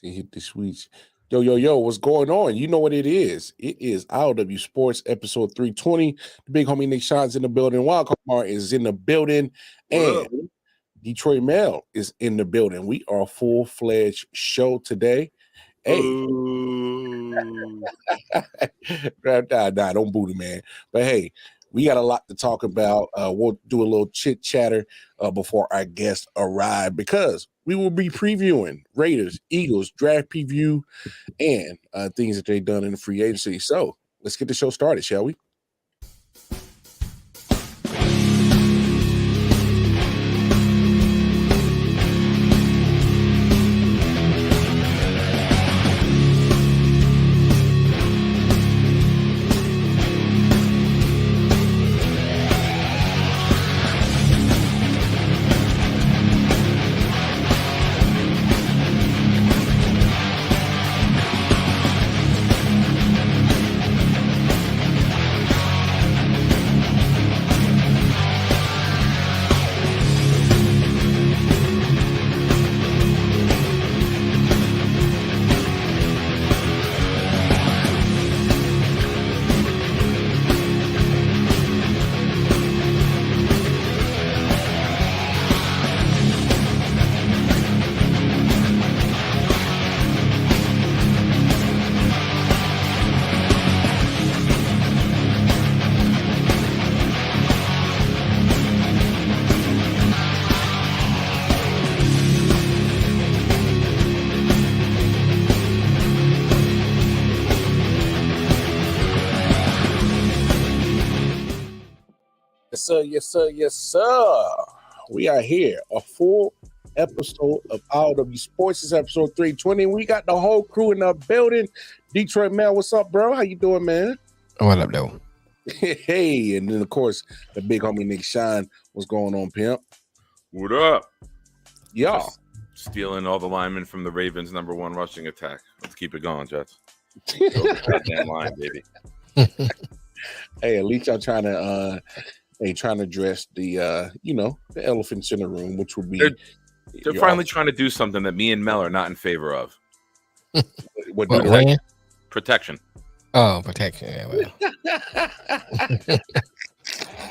See, hit the switch. Yo, what's going on? You know what it is. It is I.O.W. Sports episode 320. The big homie Nick Sean's in the building. Wildcard is in the building. And Detroit Mail is in the building. We are a full-fledged show today. Hey. Nah, don't boo the man. But hey, we got a lot to talk about. We'll do a little chit chatter before our guests arrive because we will be previewing Raiders, Eagles, draft preview, and things that they've done in the free agency. So let's get the show started, shall we? Yes, sir. We are here. A full episode of I.O.W. Sports. This is episode 320. We got the whole crew in the building. Detroit Mail, what's up, bro? How you doing, man? What up, though? Hey, and then, of course, the big homie Nick Sean. What's going on, pimp? What up? Yeah. Just stealing all the linemen from the Ravens' number one rushing attack. Let's keep it going, Jets. Goddamn line, baby. Hey, at least y'all trying to address the the elephants in the room, which would be they're finally trying to do something that me and Mel are not in favor of. What protection. Oh, protection. Yeah, well.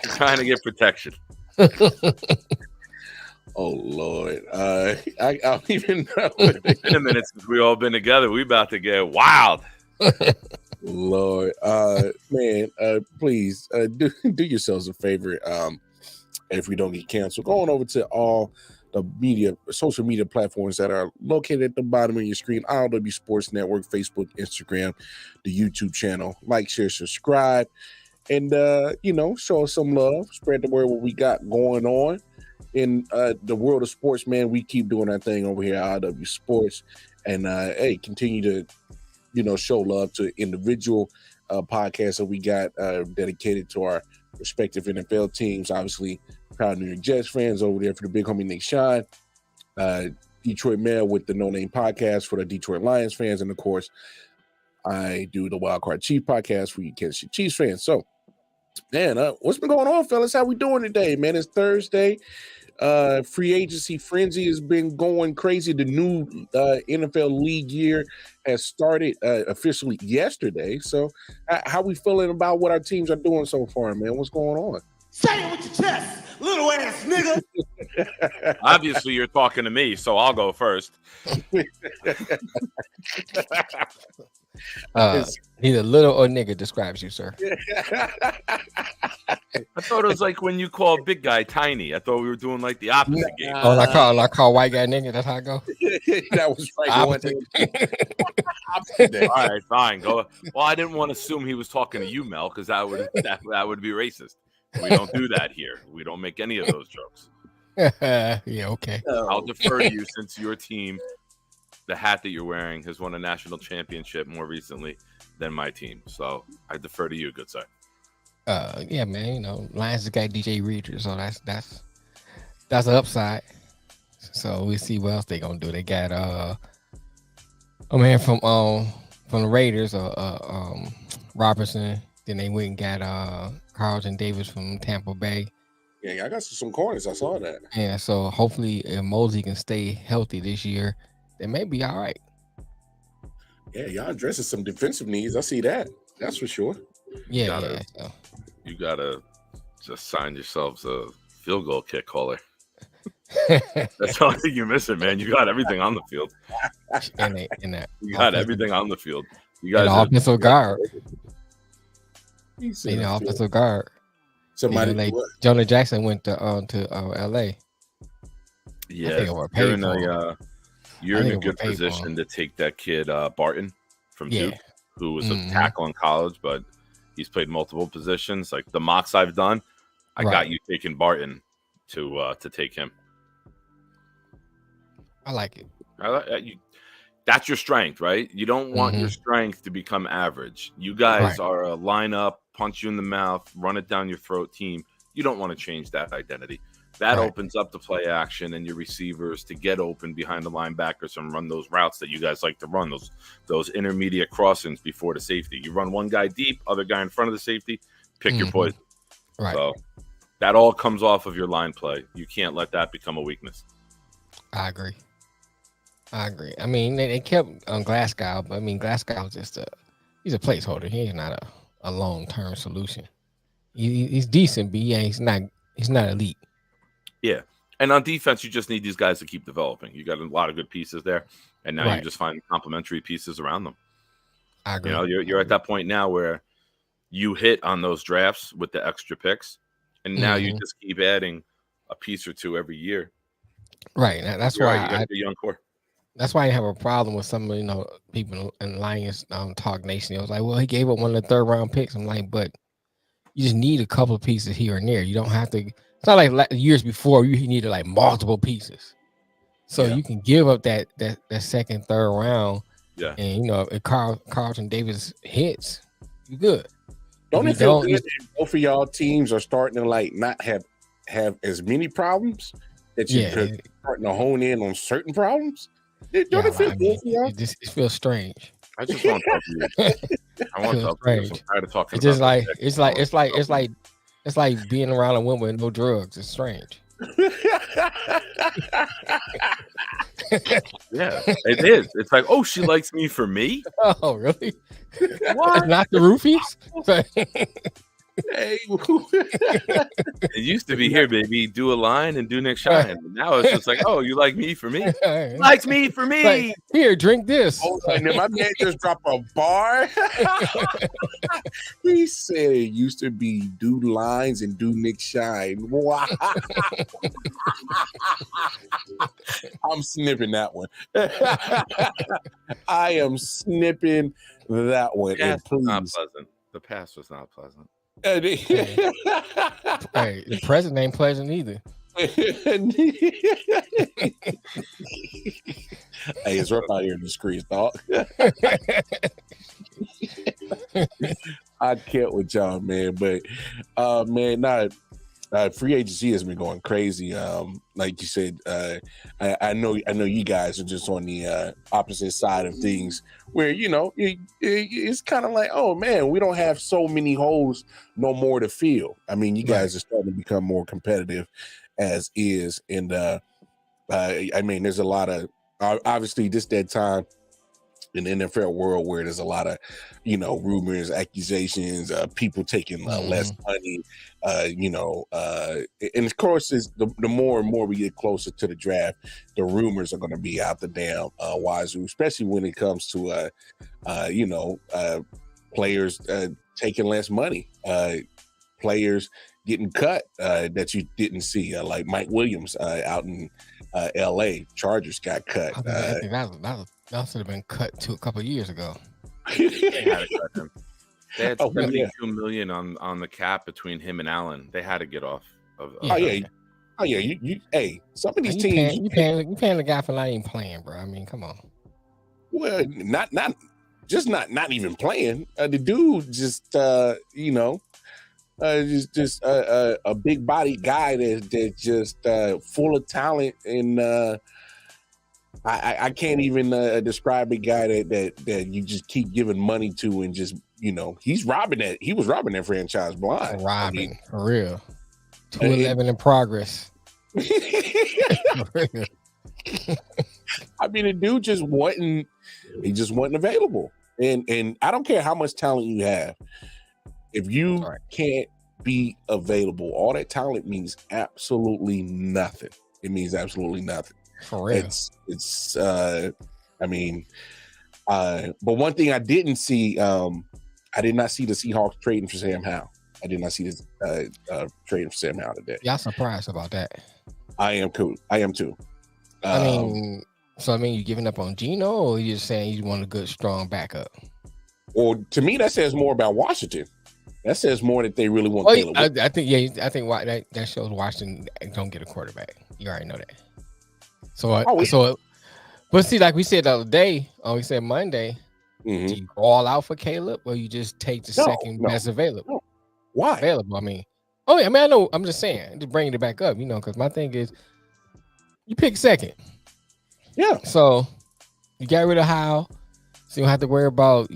Trying to get protection. Oh Lord, I don't even know. It's been a minute since we all been together. We about to get wild. Lord, man, please do yourselves a favor. If we don't get canceled, go on over to all the social media platforms that are located at the bottom of your screen. I.O.W. Sports Network, Facebook, Instagram, the YouTube channel. Like, share, subscribe, and show us some love. Spread the word what we got going on in the world of sports, man. We keep doing our thing over here at I.O.W. Sports, and hey, continue to show love to individual podcasts that we got dedicated to our respective NFL teams. Obviously, proud New York Jets fans over there for the big homie Nick Sean. Detroit Mail with the No Name Podcast for the Detroit Lions fans. And, of course, I do the Wildcard Chief Podcast for you Kansas City Chiefs fans. So, man, what's been going on, fellas? How we doing today, man? It's Thursday. Free agency frenzy has been going crazy. The new NFL league year has started officially yesterday. So how we feeling about what our teams are doing so far, man? What's going on? Say it with your chest, little ass nigga. Obviously, you're talking to me, so I'll go first. Either little or nigga describes you, sir. I thought it was like when you call big guy tiny. I thought we were doing like the opposite game. Oh, I call white guy nigga. That's how I go. That was right. All right, fine. Go. Well, I didn't want to assume he was talking to you, Mel, because that would be racist. We don't do that here. We don't make any of those jokes. Yeah, okay. I'll defer to you since your team, the hat that you're wearing, has won a national championship more recently than my team. So I defer to you, good sir. Yeah, man. Lions has got DJ Reader, so that's an upside. So we see what else they gonna do. They got a man from the Raiders, Robertson. Then they went and got Carlton Davis from Tampa Bay. Yeah, I got some corners. I saw that. Yeah, so hopefully if Mosey can stay healthy this year, they may be all right. Yeah, y'all addressing some defensive needs. I see that. That's for sure. Yeah, You gotta just sign yourselves a field goal kick caller. That's the only thing you're missing, man. You got everything on the field. You got everything on the field. You guys are offensive guard. He's offensive guard. Somebody, like Jonah Jackson went to LA. Yeah, you're in a good position to take that kid Barton from Duke, who was a tackle in college, but he's played multiple positions. Like the mocks I've done, I got you taking Barton to take him. I like it. That's your strength, right? You don't want your strength to become average. You guys are a line up, punch you in the mouth, run it down your throat team. You don't want to change that identity. That opens up the play action and your receivers to get open behind the linebackers and run those routes that you guys like to run, those intermediate crossings before the safety. You run one guy deep, other guy in front of the safety, pick your poison. Right. So that all comes off of your line play. You can't let that become a weakness. I agree. I mean, they kept on Glasgow, but I mean, Glasgow's just he's a placeholder. He's not a long-term solution. He's decent, but he's not elite. Yeah. And on defense, you just need these guys to keep developing. You got a lot of good pieces there, and now you just find complementary pieces around them. I agree. You're at that point now where you hit on those drafts with the extra picks, and now you just keep adding a piece or two every year. Right. That's why you got the young core. That's why I have a problem with some people in Lions Talk Nation. It was like, well, he gave up one of the third round picks. I'm like, but you just need a couple of pieces here and there. You don't have to. It's not like years before you needed like multiple pieces. So you can give up that second, third round. Yeah. And if Carlton Davis hits, you good. Don't it feel good that both of y'all teams are starting to like not have as many problems that you could starting to hone in on certain problems? Don't it feel good for y'all? It feels strange. I just want to talk to you. I want to talk to you. I'm tired of talking. It's just it's like being around a woman with no drugs. It's strange. Yeah, it is. It's like, oh, she likes me for me. Oh, really? What? Not the roofies? Hey. It used to be here, baby. Do a line and do next shine. Now it's just like, oh, you like me for me? Likes me for me. Like, here, drink this. Oh, and then my man just dropped a bar. He said it used to be do lines and do Nick Shine. Wow. I'm snipping that one. I am snipping that one. The past was not pleasant. The past was not pleasant. Hey, the present ain't pleasant either. Hey, it's rough out here in the streets, dog. I can't with y'all, man. But free agency has been going crazy. Like you said, I know you guys are just on the opposite side of things, where it's kind of like, oh man, we don't have so many holes no more to fill. I mean, you guys are starting to become more competitive as is, and I mean, there's a lot of obviously this that time in the NFL world where there's a lot of, rumors, accusations, people taking less money, and of course, the more and more we get closer to the draft, the rumors are going to be out the damn wazoo, especially when it comes to, players taking less money, players getting cut that you didn't see, like Mike Williams out in L.A. Chargers got cut. I think that should have been cut a couple of years ago. They had to cut him. They had $72 million on the cap between him and Allen. They had to get off of. You some of these teams you paying the guy for not even playing, bro. I mean, come on. Well, not even playing. The dude just just a big body guy that just full of talent, and I can't even describe a guy that you just keep giving money to, and just he was robbing that franchise blind. For real. 211 in progress. I mean, the dude just wasn't. He just wasn't available. And I don't care how much talent you have. If you can't be available, all that talent means absolutely nothing. It means absolutely nothing. For real. It's I mean, but one thing I didn't see, I did not see the Seahawks trading for Sam Howell. I did not see this trading for Sam Howell today. Y'all surprised about that? I am too. I mean, you giving up on Geno, or you just saying you want a good, strong backup? Or to me, that says more about Washington. That says more that they really want. I think why that shows Washington don't get a quarterback. You already know that. But see, like we said the other day, or we said Monday, do you go all out for Caleb, or you just take the second best available? No. Why? Available? I mean, I know. I'm just saying, just bringing it back up, because my thing is, you pick second. Yeah. So you got rid of Howell, so you don't have to worry about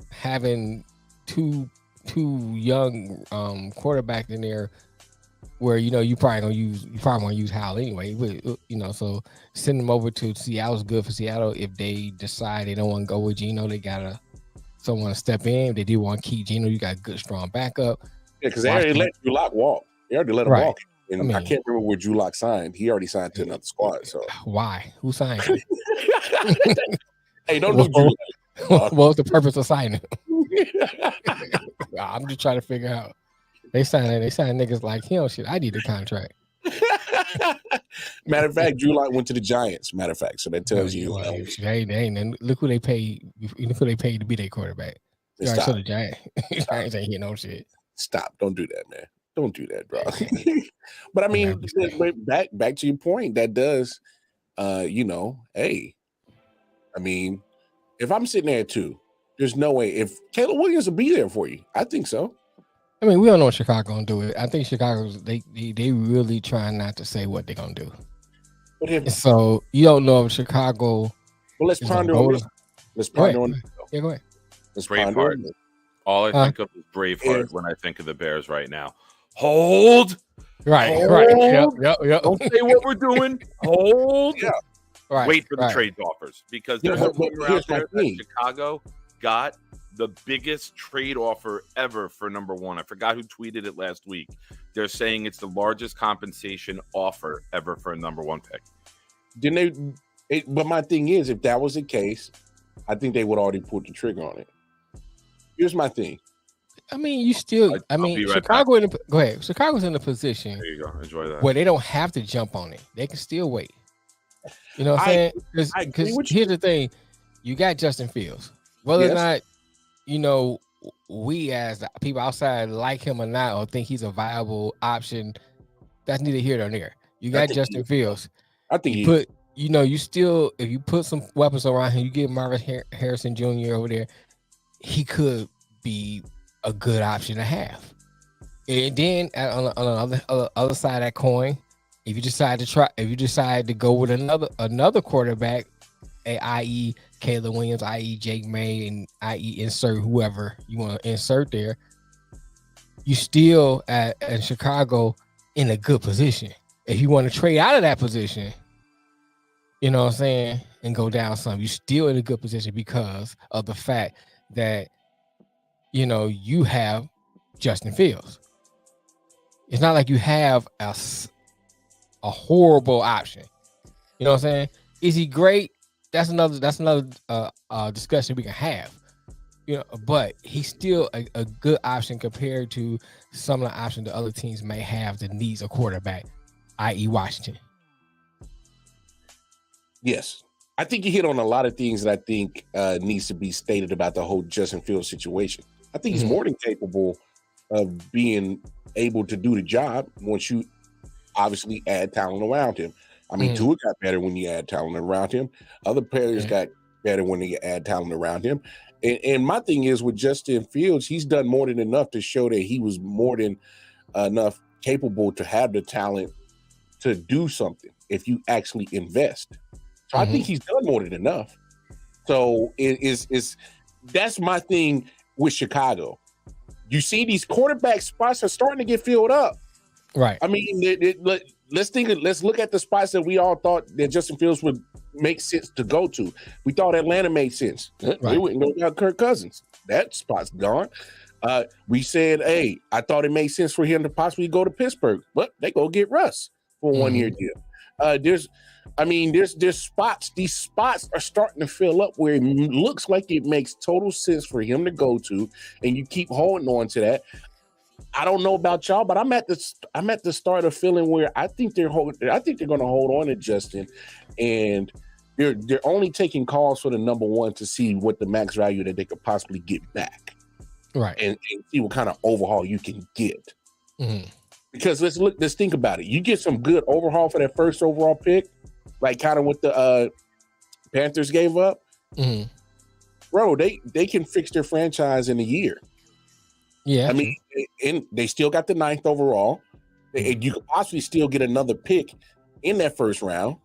having two young quarterback in there where you probably want to use Howell anyway. So send them over to Seattle's good for Seattle. If they decide they don't want to go with Geno, they gotta someone to step in. If they do want to keep Geno, you got a good strong backup. Yeah, because they already let Drew Lock walk. They already let him walk. And I can't remember where Drew Lock signed. He already signed to another squad. So why? Who signed? Hey, don't do Drew Lock. What was the purpose of signing? I'm just trying to figure out. They sign niggas like him. Shit, I need a contract. Matter of fact, Drew Lock went to the Giants. Matter of fact, so that tells you. Look who they paid. Look who they paid to be their quarterback. So the Giants ain't hear no shit. Stop! Don't do that, man. Don't do that, bro. But I mean, back to your point. That does, hey, I mean, if I'm sitting there at 2, there's no way. If Caleb Williams will be there for you, I think so. I mean, we don't know what Chicago gonna do. I think Chicago's they really trying not to say what they're gonna do. But so you don't know if Chicago. Well, let's ponder on this. Let's ponder on this. Yeah, go ahead. Let's ponder on this. All I think of is Braveheart when I think of the Bears right now. Hold. Right. Yep. Don't say what we're doing. Hold. Yeah. Right. Wait for the trade offers because there's a rumor out there that Chicago got the biggest trade offer ever for number 1. I forgot who tweeted it last week. They're saying it's the largest compensation offer ever for a number 1 pick. But my thing is, if that was the case, I think they would already put the trigger on it. Here's my thing. I mean, you still. Chicago. Go ahead. Chicago's in a position. There you go. Enjoy that. Where they don't have to jump on it. They can still wait. You know what I'm saying? Because here's the thing: you got Justin Fields. Whether or not we as the people outside like him or not, or think he's a viable option, that's neither here nor there. You got Justin Fields. I think you still, if you put some weapons around him, you get Marvin Harrison Jr. over there, he could be a good option to have. And then on the other side of that coin, if you decide to go with another quarterback, i.e. Caleb Williams, i.e. Jake May, and i.e. insert whoever you want to insert there, you still in Chicago in a good position. If you want to trade out of that position, you know what I'm saying, and go down some, you're still in a good position because of the fact that you have Justin Fields. It's not like you have a horrible option. You know what I'm saying? Is he great? That's another discussion we can have. But he's still a good option compared to some of the options the other teams may have that needs a quarterback, i.e. Washington. Yes. I think you hit on a lot of things that I think needs to be stated about the whole Justin Fields situation. I think he's more than capable of being able to do the job once you obviously add talent around him. I mean, Tua got better when you add talent around him. Other players got better when they add talent around him. And my thing is with Justin Fields, he's done more than enough to show that he was more than enough capable to have the talent to do something if you actually invest. So I think he's done more than enough. So that's my thing with Chicago. You see these quarterback spots are starting to get filled up. Right. I mean, let's look at the spots that we all thought that Justin Fields would make sense to go to. We thought Atlanta made sense. They wouldn't go down Kirk Cousins. That spot's gone. We said, hey, I thought it made sense for him to possibly go to Pittsburgh, but they go get Russ for a 1-year deal. There's spots. These spots are starting to fill up where it looks like it makes total sense for him to go to, and you keep holding on to that. I don't know about y'all, but I'm at the start of feeling where I think they're going to hold on to Justin, and they're only taking calls for the number one to see what the max value that they could possibly get back, right? And see what kind of overhaul you can get. Mm-hmm. Because let's think about it. You get some good overhaul for that first overall pick, like kind of what the Panthers gave up. Mm-hmm. Bro, they can fix their franchise in a year. Yeah, I mean, and they still got the 9th overall. And you could possibly still get another pick in that first round.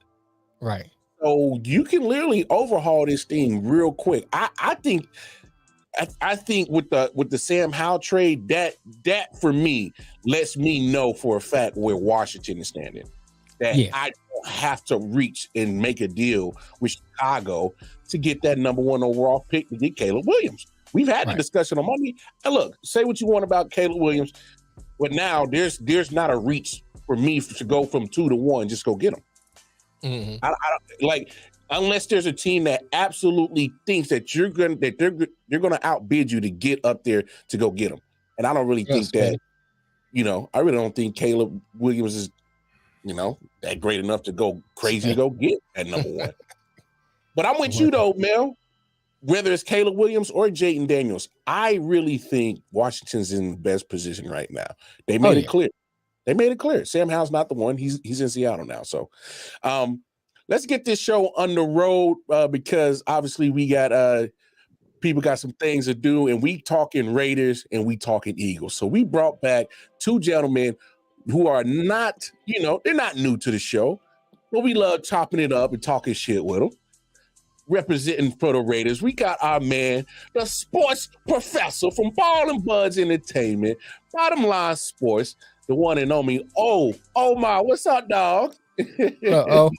Right. So you can literally overhaul this thing real quick. I think with the Sam Howell trade, that for me lets me know for a fact where Washington is standing. That I don't have to reach and make a deal with Chicago to get that number 1 overall pick to get Caleb Williams. We've had the discussion on Monday. And look, say what you want about Caleb Williams, but now there's not a reach for me to go from 2 to 1. Just go get him. Mm-hmm. I like, unless there's a team that absolutely thinks that they're gonna outbid you to get up there to go get him. And I don't really think that. I really don't think Caleb Williams is, that great enough to go crazy to go get that number 1. But I'm with you though, Mel. Whether it's Caleb Williams or Jayden Daniels, I really think Washington's in the best position right now. They made it clear. They made it clear. Sam Howell's not the one. He's in Seattle now. So let's get this show on the road because obviously we got people got some things to do, and we talking Raiders and we talking Eagles. So we brought back 2 gentlemen who are not, they're not new to the show, but we love chopping it up and talking shit with them. Representing for the Raiders, we got our man, the sports professor from Ball and Buds Entertainment, Bottom Line Sports, the one and only. Oh my, what's up, dog? Uh-oh.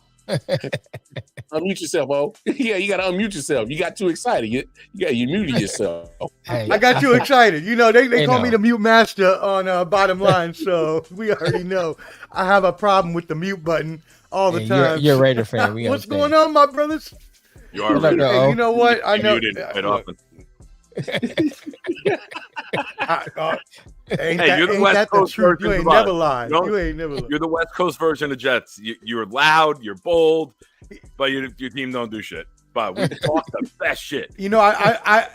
Unmute yourself, oh. Yeah, you got to unmute yourself. You got too excited. You muted yourself. Hey, I got too excited. They call me the mute master on Bottom Line, so we already know I have a problem with the mute button all the time. You're a Raider fan. What's going on, my brothers? You are right. Hey, you know what? I know. Muted quite often. You're the West Coast version. You ain't never lied. You're the West Coast version of Jets. You're loud, you're bold, but your team don't do shit. But we talk the best shit. I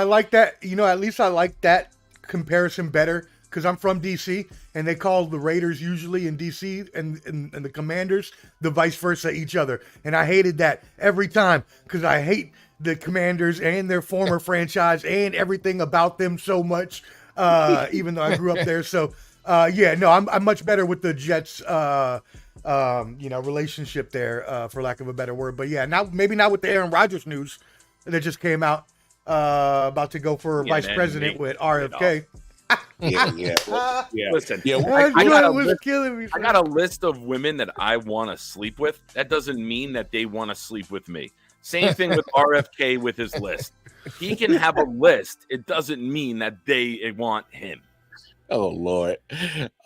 like that. At least I like that comparison better because I'm from DC, and they call the Raiders usually in DC and the Commanders the vice versa each other. And I hated that every time because I hate the Commanders and their former franchise and everything about them so much, even though I grew up there. So, I'm much better with the Jets, relationship there, for lack of a better word. But maybe not with the Aaron Rodgers news that just came out, about to go for vice president with RFK. Yeah. Listen, I got a list of women that I want to sleep with. That doesn't mean that they want to sleep with me. Same thing with RFK with his list. He can have a list. It doesn't mean that they want him. Oh Lord.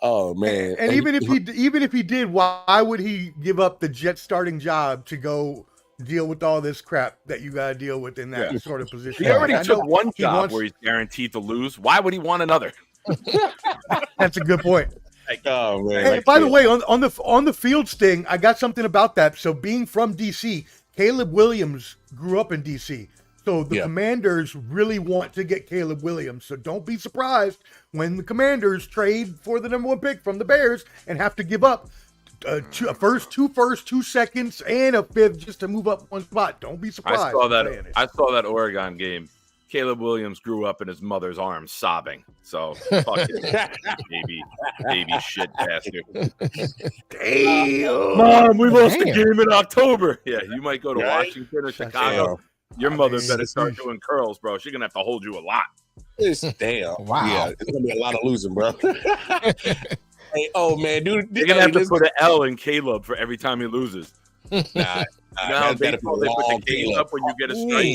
Oh man. And even if he did, why would he give up the Jets starting job to go deal with all this crap that you got to deal with in that sort of position? He already took one job where he's guaranteed to lose. Why would he want another? That's a good point. Oh man. Hey, by the way, on the Fields thing, I got something about that. So being from DC, Caleb Williams grew up in DC. So the Commanders really want to get Caleb Williams. So don't be surprised when the Commanders trade for the number 1 pick from the Bears and have to give up two first, 2 seconds, and a 5th just to move up 1 spot. Don't be surprised. I saw that Oregon game. Caleb Williams grew up in his mother's arms sobbing. So fucking baby shit bastard. Damn. Mom, we lost the game in October. Yeah, you might go to Washington or Chicago. Your mother better start doing curls, bro. She's gonna have to hold you a lot. Damn. Wow. Yeah, it's gonna be a lot of losing, bro. Hey, oh man, dude, They're gonna have to put an L in Caleb for every time he loses. Nah, You know how in baseball they put the K's up when you get a strike.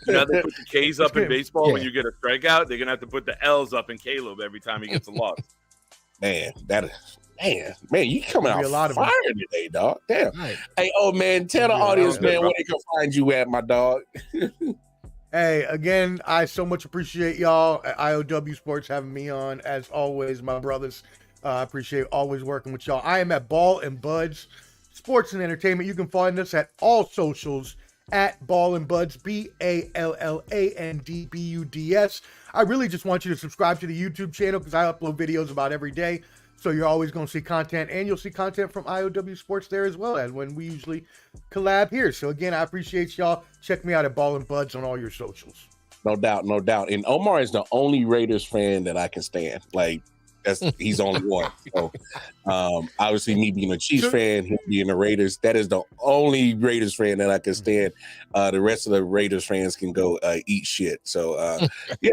You know they put the K's up in baseball when you get a strikeout. They're gonna have to put the L's up in Caleb every time he gets a loss. Man, you coming out fire today, dog. Damn. Right. Hey, oh man, tell the audience, man, where they can find you at, my dog. Hey, again, I so much appreciate y'all at I.O.W. Sports having me on. As always, my brothers, I appreciate always working with y'all. I am at Ball and Buds Sports and Entertainment. You can find us at all socials at Ball and Buds, BALLANDBUDS. I really just want you to subscribe to the YouTube channel because I upload videos about every day. So you're always going to see content, and you'll see content from I.O.W. Sports there as well as when we usually collab here. So again, I appreciate y'all. Check me out at Ball and Buds on all your socials. No doubt, no doubt. And Omar is the only Raiders fan that I can stand. Like, he's only one. So, obviously, me being a Chiefs fan, him being a Raiders, that is the only Raiders fan that I can stand. The rest of the Raiders fans can go eat shit. So, yeah.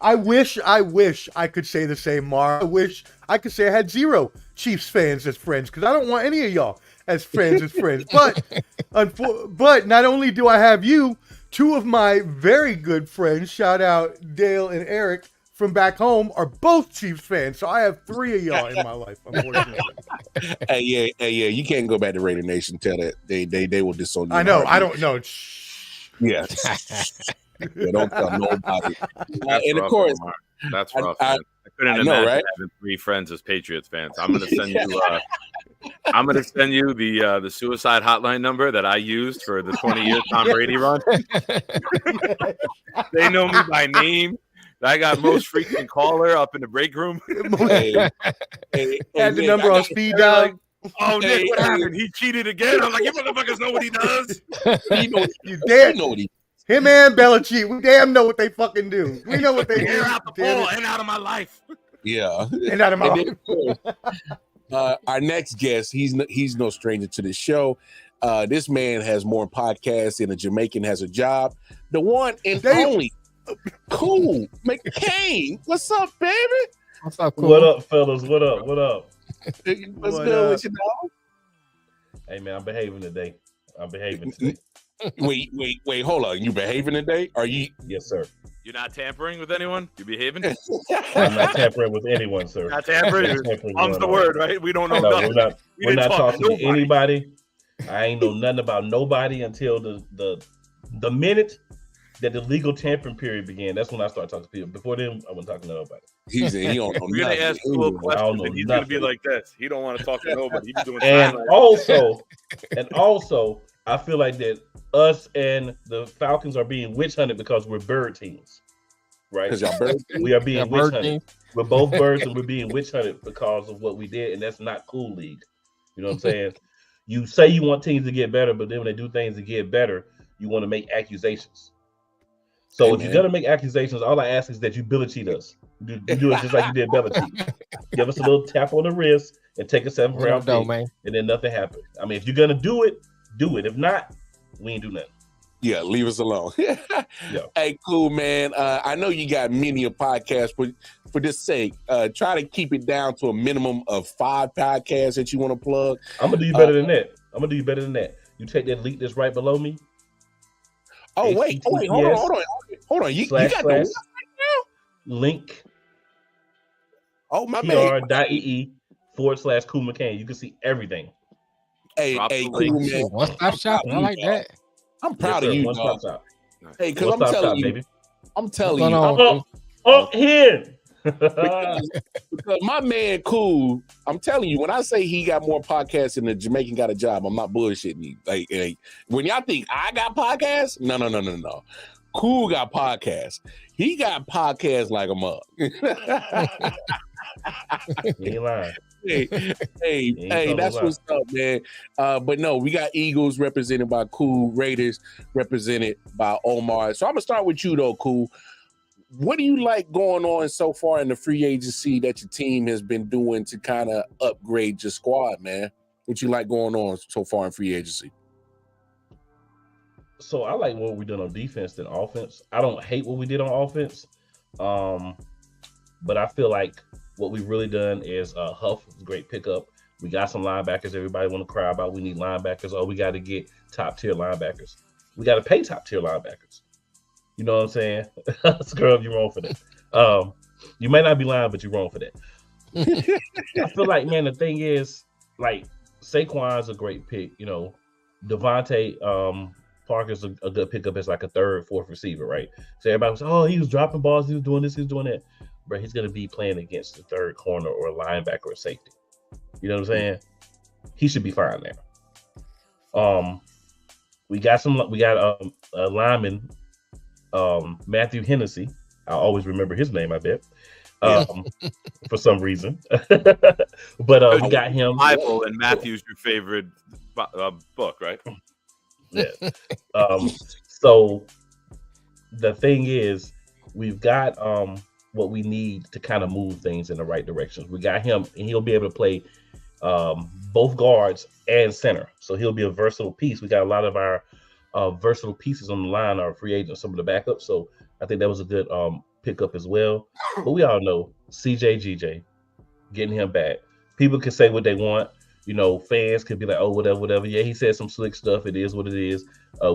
I wish I could say the same, Mar. I wish I could say I had 0 Chiefs fans as friends because I don't want any of y'all as friends. But not only do I have you, 2 of my very good friends, shout out Dale and Eric from back home, are both Chiefs fans. So I have 3 of y'all in my life, unfortunately. Hey, yeah, you can't go back to Raider Nation. Tell that they will disown you. I know. I don't know. Yeah. Yeah, don't tell nobody. And of course, that's rough. I couldn't imagine having 3 friends as Patriots fans. I'm gonna send you. I'm gonna send you the suicide hotline number that I used for the 20-year Tom Brady run. They know me by name. I got most frequent caller up in the break room. Had the number on speed dial. Oh, Nick, what happened? He cheated again. I'm like, you motherfuckers know what he does. You damn know what he does. Him and Belichick, we damn know what they fucking do. We know what they do. They're out the ball and out of my life. Yeah. And out of my life. Our next guest, he's no stranger to the show. This man has more podcasts than a Jamaican has a job. The one and only Cool McCain. What's up, baby? What's up, Cool? What up, fellas? What up? What's good with you, dog? Hey, man, I'm behaving today. Today. Wait, hold on. You behaving today? Are you? Yes, sir. You're not tampering with anyone? You behaving? I'm not tampering with anyone, sir. Not tampering? Mum's the word, right? We don't know nothing. We're not talking to anybody. I ain't know nothing about nobody until the minute that the legal tampering period began. That's when I started talking to people. Before then, I wasn't talking to nobody. He don't know. We're gonna ask Cool a question, and he's gonna be like this. He don't want to talk to nobody. He's doing and also, I feel like that us and the Falcons are being witch hunted because we're bird teams, right? Because y'all bird teams? We are being witch hunted. We're both birds, and we're being witch hunted because of what we did, and that's not cool, league. You know what I'm saying? You say you want teams to get better, but then when they do things to get better, you want to make accusations. So if you're gonna make accusations, all I ask is that you Belichick us. You do it just like you did Belichick. Give us a little tap on the wrist and take a 7th round pick, and then nothing happened. I mean, if you're gonna do it, do it. If not, we ain't do nothing. Yeah, leave us alone. Yeah. Hey, Cool, man. I know you got many a podcast, but for this sake, try to keep it down to a minimum of 5 podcasts that you want to plug. I'm gonna do you better than that. You take that link that's right below me. Oh, wait, hold on. You got the what right now? Link. Oh, my man. PR.ee/Cool McCain. You can see everything. Hey, Cool, man. One-stop shop. I like that. I'm proud of you, One-stop shop. Hey, because I'm telling you. Here. because my man Cool, I'm telling you, when I say he got more podcasts than the Jamaican got a job, I'm not bullshitting you. Like when y'all think I got podcasts, no. Cool got podcasts. He got podcasts like a mug. He ain't lying. Hey, that's what's up, man. But no, we got Eagles represented by Cool, Raiders represented by Omar. So I'm gonna start with you though, Cool. What do you like going on so far in the free agency that your team has been doing to kind of upgrade your squad, man? What you like going on so far in free agency? So I like what we did on defense than offense. I don't hate what we did on offense, but I feel like what we've really done is Huff was a great pickup. We got some linebackers everybody want to cry about. We need linebackers. Oh, we got to get top tier linebackers. We got to pay top tier linebackers. You know what I'm saying? Scrub, you're wrong for that. You may not be lying, but you're wrong for that. I feel like, man, the thing is, like, Saquon's a great pick. You know, Devontae Parker's a good pickup as like a third, fourth receiver, right? So everybody was, oh, he was dropping balls, he was doing this, he was doing that. But he's going to be playing against the third corner or a linebacker or safety. You know what I'm saying? He should be fine there. We got a lineman, Matthew Hennessy. I always remember his name, I bet. For some reason. But we got him. Bible and Matthew's your favorite book, right? Yeah. So the thing is, we've got what we need to kind of move things in the right directions. We got him, and he'll be able to play both guards and center. So he'll be a versatile piece. We got a lot of our versatile pieces on the line, our free agents, some of the backups. So I think that was a good pickup as well. But we all know CJ getting him back. People can say what they want. You know, fans could be like, oh, whatever. Yeah, he said some slick stuff. It is what it is.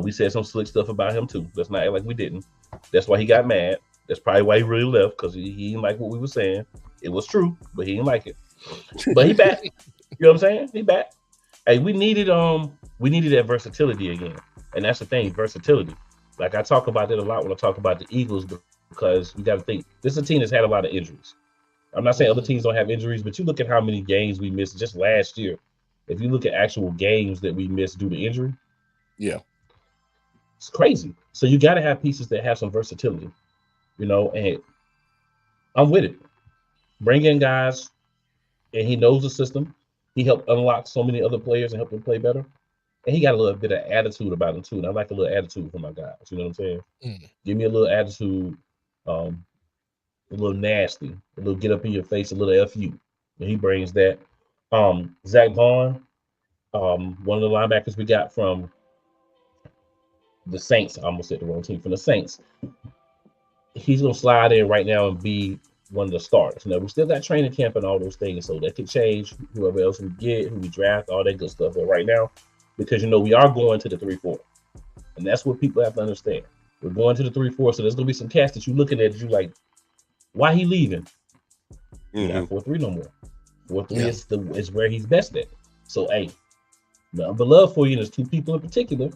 We said some slick stuff about him too. Let's not act like we didn't. That's why he got mad. That's probably why he really left, because he didn't like what we were saying. It was true, but he didn't like it. But he back. You know what I'm saying? He back. Hey, we needed that versatility again. And that's the thing, versatility. Like, I talk about it a lot when I talk about the Eagles, because we got to think, this is a team that's had a lot of injuries. I'm not saying other teams don't have injuries, but you look at how many games we missed just last year. If you look at actual games that we missed due to injury, yeah, it's crazy. So you got to have pieces that have some versatility, you know, and I'm with it. Bring in guys, and he knows the system. He helped unlock so many other players and help them play better. And he got a little bit of attitude about him, too. And I like a little attitude from my guys. You know what I'm saying? Give me a little attitude, a little nasty, a little get up in your face, a little FU. And he brings that. Zach Vaughn, one of the linebackers we got from the Saints. I almost said the wrong team. From the Saints. He's going to slide in right now and be one of the starters. Now, we still got training camp and all those things, so that could change whoever else we get, who we draft, all that good stuff. But right now, because, you know, we are going to the 3-4. And that's what people have to understand. We're going to the 3-4, so there's going to be some cats that you're looking at that you like, why he leaving? Not 4-3 no more. 4-3 is where he's best at. So, hey, nothing but love for you. There's two people in particular,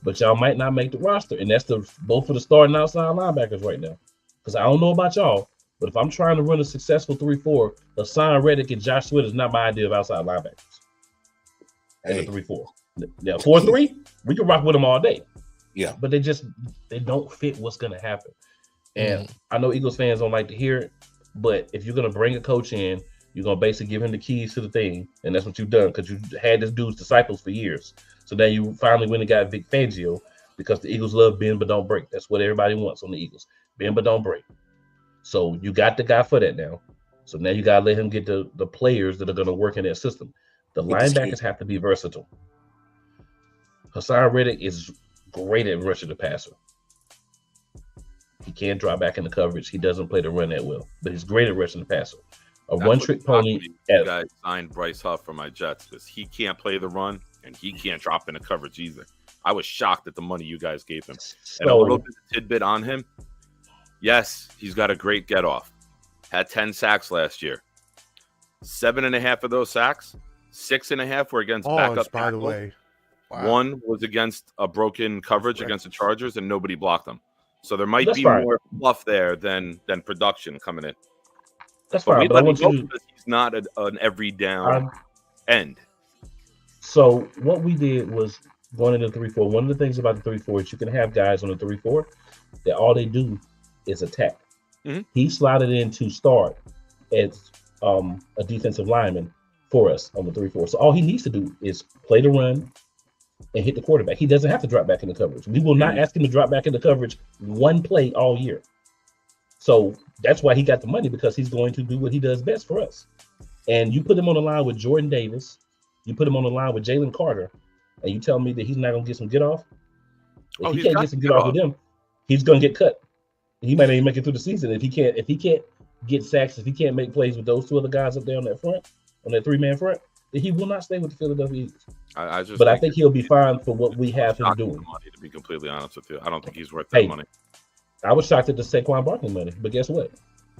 but y'all might not make the roster. And that's both for the starting outside linebackers right now. Because I don't know about y'all, but if I'm trying to run a successful 3-4, Hassan Reddick and Josh Sweat is not my idea of outside linebackers. And a 3-4. Now, 4-3, we can rock with them all day. Yeah. But they don't fit what's going to happen. And I know Eagles fans don't like to hear it, but if you're going to bring a coach in, you're going to basically give him the keys to the thing. And that's what you've done, because you had this dude's disciples for years. So now you finally went and got Vic Fangio, because the Eagles love bend but don't break. That's what everybody wants on the Eagles. Bend but don't break. So you got the guy for that now. So now you got to let him get the players that are going to work in that system. The linebackers have to be versatile. Hassan Reddick is great at rushing the passer. He can't drop back in the coverage. He doesn't play the run that well, but he's great at rushing the passer. A one-trick pony. You guys signed Bryce Huff for my Jets because he can't play the run and he can't drop in the coverage either. I was shocked at the money you guys gave him. And a little bit of tidbit on him. Yes, he's got a great get-off. Had 10 sacks last year. 7.5 of those sacks, 6.5 were against backup. By the way. Wow. One was against a broken coverage against the Chargers, and nobody blocked them. So there might be more fluff there than production coming in. That's fine. But he's not an every down end. So what we did was going into 3-4. One of the things about the 3-4 is you can have guys on the 3-4 that all they do is attack. He slotted in to start as a defensive lineman for us on the 3-4. So all he needs to do is play the run and hit the quarterback. He doesn't have to drop back in the coverage. We will not ask him to drop back in the coverage one play all year. So that's why he got the money, because he's going to do what he does best for us. And you put him on the line with Jordan Davis, you put him on the line with Jalen Carter, and you tell me that he's not going to get some get off? If he can't get some get off with them, he's gonna get cut. He might not even make it through the season if he can't get sacks, if he can't make plays with those two other guys up there on that front, on that 3-man front, then he will not stay with the Philadelphia Eagles. I think he'll be fine for what we have him doing. Money, to be completely honest with you, I don't think he's worth that money. I was shocked at the Saquon Barkley money, but guess what?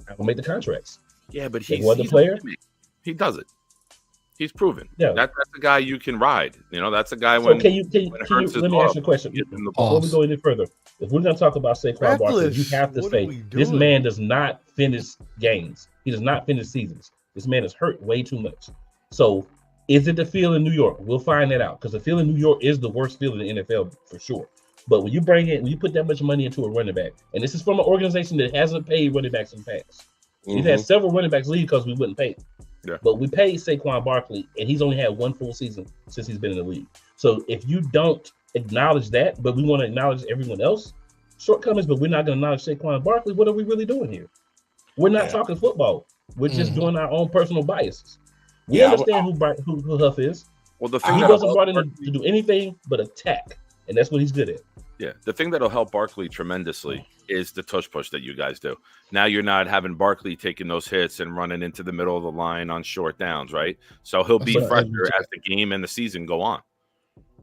I will make the contracts. Yeah, but he's the player. He does it. He's proven. Yeah, that's a guy you can ride. You know, that's a guy when. Can you let me ask you a question before we go any further? If we're going to talk about Saquon Barkley, you have to say this man does not finish games. He does not finish seasons. This man is hurt way too much. So, is it the field in New York? We'll find that out because the field in New York is the worst field in the NFL for sure. But when you put that much money into a running back, and this is from an organization that hasn't paid running backs in the past. We've had several running backs leave because we wouldn't pay. Yeah. But we paid Saquon Barkley, and he's only had one full season since he's been in the league. So if you don't acknowledge that, but we want to acknowledge everyone else shortcomings, but we're not going to acknowledge Saquon Barkley, what are we really doing here? We're not talking football. We're just doing our own personal biases. We understand who Huff is. Well, the thing he wasn't brought in to do anything but attack, and that's what he's good at. Yeah, the thing that'll help Barkley tremendously is the tush push that you guys do. Now you're not having Barkley taking those hits and running into the middle of the line on short downs, right? So he'll be fresher as the game and the season go on.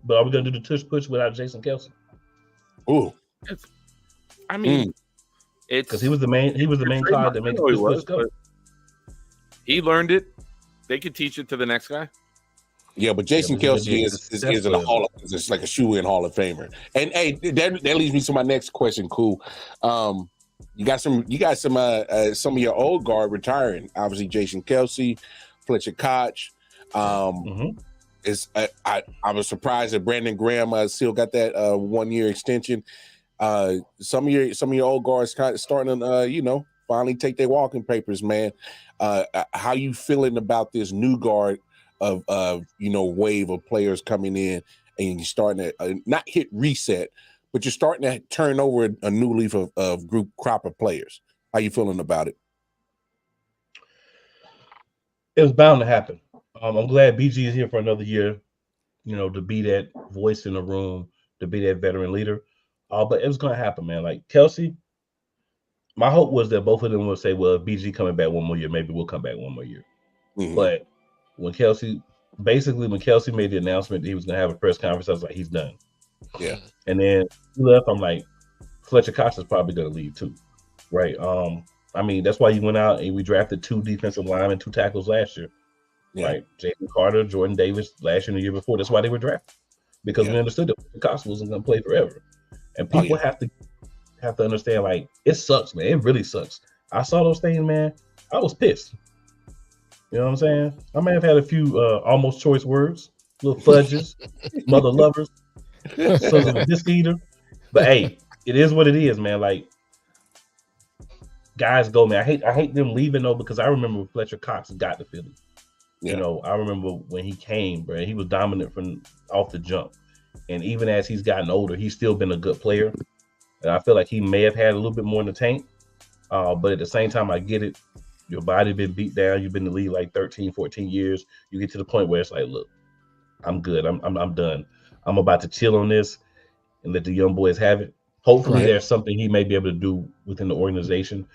But are we going to do the tush push without Jason Kelce? Ooh, it's because he was the main card that made the tush push go. He learned it. They could teach it to the next guy. Yeah, but Jason Kelce is in the Hall of Fame. It's like a shoe-in Hall of Famer. And hey, that leads me to my next question. Cool. You got some of your old guard retiring. Obviously, Jason Kelce, Fletcher Koch. I was surprised that Brandon Graham still got that 1-year extension. Some of your old guards kind of starting to finally take their walking papers, man. How you feeling about this new guard of wave of players coming in, and you're starting to not hit reset, but you're starting to turn over a new leaf of group crop of players? How you feeling about it? It was bound to happen. I'm glad BG is here for another year, to be that voice in the room, to be that veteran leader. But it was going to happen, man. Like Kelce, my hope was that both of them would say, well, if BG coming back one more year, maybe we'll come back one more year. Mm-hmm. But when Kelce made the announcement that he was going to have a press conference, I was like, he's done. Yeah. And then he left. I'm like, Fletcher Koch is probably going to leave too. Right. That's why he went out and we drafted 2 defensive linemen, 2 tackles last year. Yeah. Right. Jason Carter, Jordan Davis last year and the year before. That's why they were drafted. Because we understood that Koch wasn't going to play forever. And people have to understand, like, it sucks, man. It really sucks. I saw those things, man. I was pissed. You know what I'm saying? I may have had a few almost choice words, little fudges, mother lovers, sons of a disc eater. But hey, it is what it is, man. Like, guys go, man. I hate them leaving though, because I remember when Fletcher Cox got to Philly. Yeah. I remember when he came, bro. He was dominant from off the jump. And even as he's gotten older, he's still been a good player. And I feel like he may have had a little bit more in the tank. But at the same time, I get it. Your body been beat down. You've been in the league like 13, 14 years. You get to the point where it's like, look, I'm good. I'm done. I'm about to chill on this and let the young boys have it. Hopefully there's something he may be able to do within the organization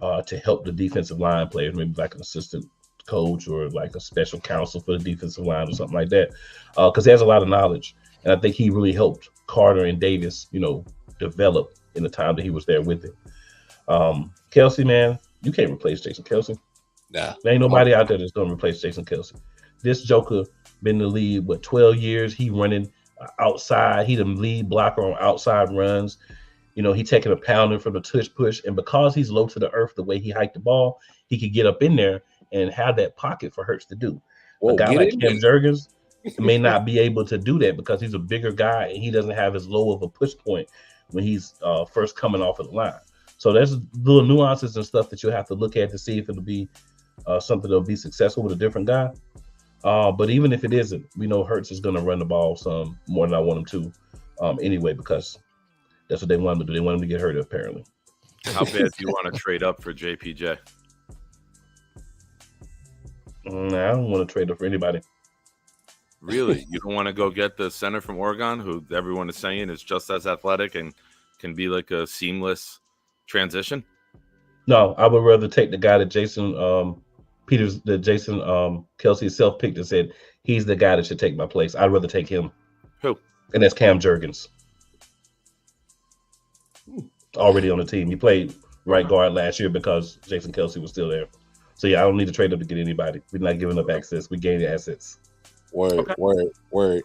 to help the defensive line players, maybe like an assistant coach or like a special counsel for the defensive line or something like that. Because he has a lot of knowledge. And I think he really helped Carter and Davis, develop in the time that he was there with him. Kelce, man, you can't replace Jason Kelce. Nah. There ain't nobody out there that's going to replace Jason Kelce. This joker been in the league, 12 years? He running outside. He the lead blocker on outside runs. He taking a pounding from the tush push. And because he's low to the earth, the way he hiked the ball, he could get up in there and have that pocket for Hurts to do. A guy like Cam Jurgens may not be able to do that because he's a bigger guy and he doesn't have as low of a push point when he's first coming off of the line. So there's little nuances and stuff that you'll have to look at to see if it'll be something that'll be successful with a different guy. But even if it isn't, we know Hurts is going to run the ball some more than I want him to anyway, because that's what they want him to do. They want him to get hurt, apparently. How bad do you want to trade up for JPJ? I don't want to trade up for anybody. Really? You don't want to go get the center from Oregon, who everyone is saying is just as athletic and can be like a seamless transition? No, I would rather take the guy that Jason Kelsey self-picked and said he's the guy that should take my place. I'd rather take him. Who? And that's Cam Jurgens. Already on the team. He played right guard last year because Jason Kelsey was still there. So yeah, I don't need to trade up to get anybody. We're not giving up access. We gain the assets. Word.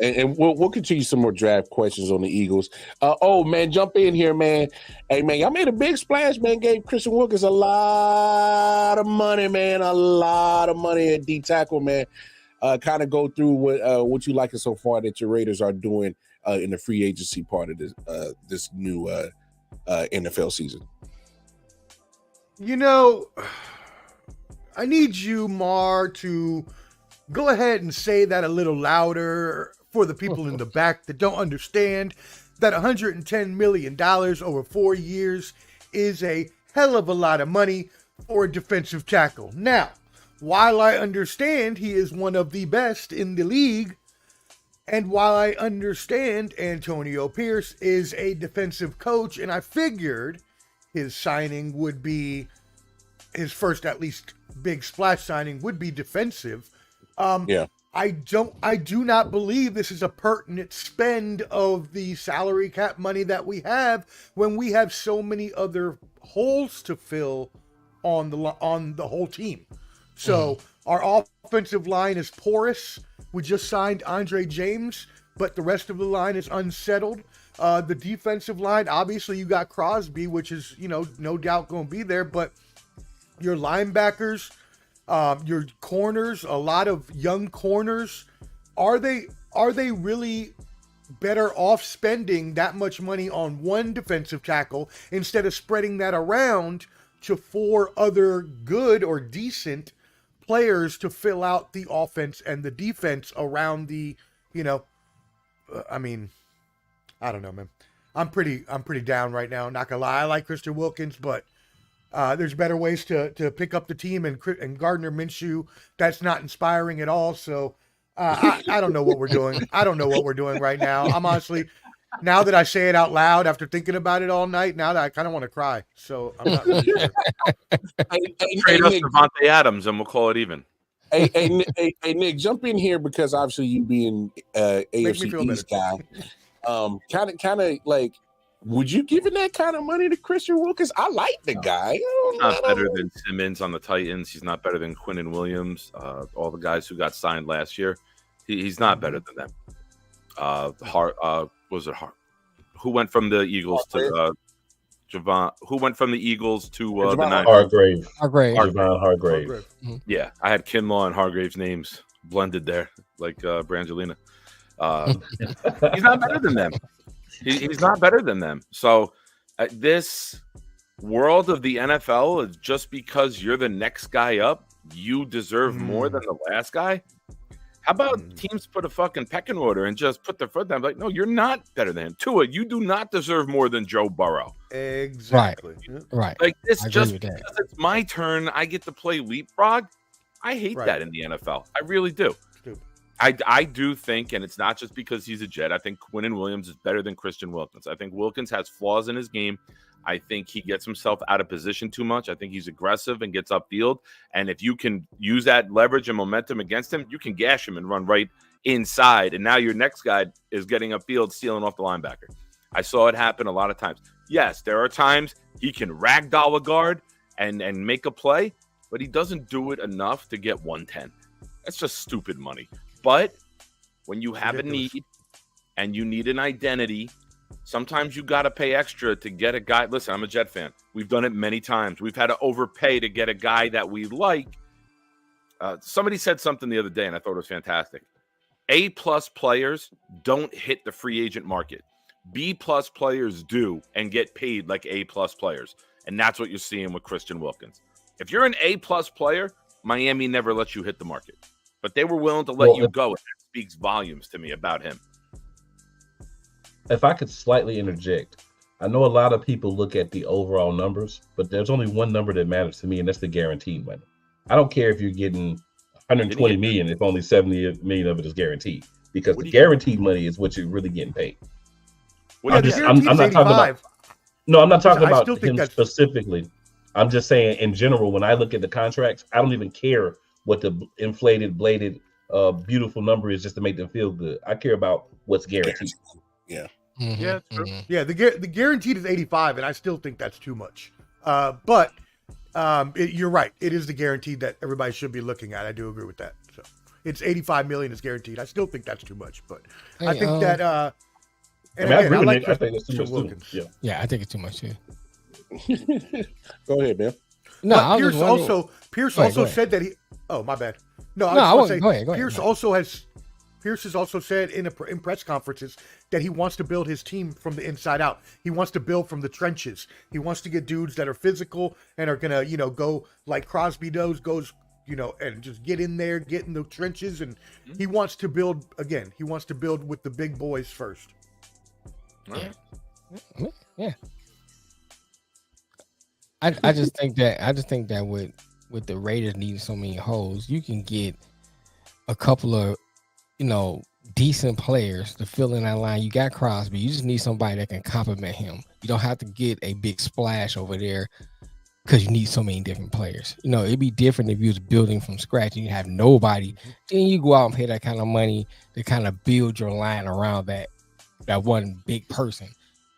And we'll continue some more draft questions on the Eagles. Oh man, jump in here, man. Hey man, y'all made a big splash, man. Gave Christian Wilkins a lot of money, man. A lot of money at D tackle, man. Kind of go through what you liking so far that your Raiders are doing in the free agency part of this new NFL season. You know, I need you, Mar, to go ahead and say that a little louder for the people in the back that don't understand that $110 million over 4 years is a hell of a lot of money for a defensive tackle. Now, while I understand he is one of the best in the league, and while I understand Antonio Pierce is a defensive coach, and I figured his signing would be his first, at least, big splash signing would be defensive. I do not believe this is a pertinent spend of the salary cap money that we have when we have so many other holes to fill on the whole team. So our offensive line is porous. We just signed Andre James, but the rest of the line is unsettled. The defensive line, obviously you got Crosby, which is, no doubt going to be there, but your linebackers, your corners, a lot of young corners, are they really better off spending that much money on one defensive tackle instead of spreading that around to 4 other good or decent players to fill out the offense and the defense around the, I don't know, man. I'm pretty down right now. Not gonna lie, I like Christian Wilkins, but there's better ways to pick up the team, and Gardner Minshew, that's not inspiring at all. So I don't know what we're doing. I don't know what we're doing right now. I'm honestly, now that I say it out loud after thinking about it all night, now that I kind of want to cry. So I'm not really sure. Trade us Devontae Adams and we'll call it even. Hey, Nick, jump in here because obviously you being AFC East guy, kind of like, would you give that kind of money to Christian Wilkins? I like the guy. He's not better than Simmons on the Titans. He's not better than Quinnen Williams. All the guys who got signed last year, he's not better than them. Was it Hart? Who went from the Eagles to Javon? Who went from the Eagles to the Niners? Hargrave. Javon Hargrave. Mm-hmm. Yeah, I had Kinlaw and Hargrave's names blended there, like Brangelina. He's not better than them. He's not better than them. So this world of the NFL is just because you're the next guy up, you deserve more than the last guy. How about teams put a fucking pecking order and just put their foot down? Like, no, you're not better than him. Tua, you do not deserve more than Joe Burrow. Exactly. Right. Like this, just because it's my turn, I get to play leapfrog. I hate that in the NFL. I really do. I do think, and it's not just because he's a Jet, I think Quinnen Williams is better than Christian Wilkins. I think Wilkins has flaws in his game. I think he gets himself out of position too much. I think he's aggressive and gets upfield. And if you can use that leverage and momentum against him, you can gash him and run right inside. And now your next guy is getting upfield, stealing off the linebacker. I saw it happen a lot of times. Yes, there are times he can ragdoll a guard and make a play, but he doesn't do it enough to get 110. That's just stupid money. But when you have a need and you need an identity, sometimes you got to pay extra to get a guy. Listen, I'm a Jet fan. We've done it many times. We've had to overpay to get a guy that we like. Somebody said something the other day, and I thought it was fantastic. A-plus players don't hit the free agent market. B-plus players do and get paid like A-plus players. And that's what you're seeing with Christian Wilkins. If you're an A-plus player, Miami never lets you hit the market. But they were willing to let you go, and that speaks volumes to me about him. If I could slightly interject, I know a lot of people look at the overall numbers, but there's only one number that matters to me, and that's the guaranteed money. I don't care if you're getting 120 million if only 70 million of it is guaranteed, because What the do you- guaranteed money is what you're really getting paid. What Yeah, do the you- I'm guaranteed not is talking about 85. no, I'm not talking I about still think him that's- specifically. I'm just saying in general, when I look at the contracts, I don't even care what the inflated, bladed, beautiful number is just to make them feel good. I care about what's guaranteed. Yeah. Yeah, true. Yeah, the guaranteed is 85, and I still think that's too much. But you're right. It is the guaranteed that everybody should be looking at. I do agree with that. So it's 85 million is guaranteed. I still think that's too much, but I think that. And I again, agree with like Nick. I think that's too much too. Wilkins. Yeah. Yeah, I think it's too much too. Go ahead, man. No, But I was Pierce just wondering- also Go ahead. said that he. Oh, my bad. No, No, I I was wasn't- going go to ahead, say go ahead. Pierce has also said in press conferences that he wants to build his team from the inside out. He wants to build from the trenches. He wants to get dudes that are physical and are gonna, go like Crosby goes, and just get in there, get in the trenches, and he wants to build again. He wants to build with the big boys first. Yeah. I just think that with the Raiders needing so many holes, you can get a couple of decent players to fill in that line. You got Crosby. You just need somebody that can complement him. You don't have to get a big splash over there because you need so many different players. It'd be different if you was building from scratch and you have nobody. Then you go out and pay that kind of money to kind of build your line around that one big person.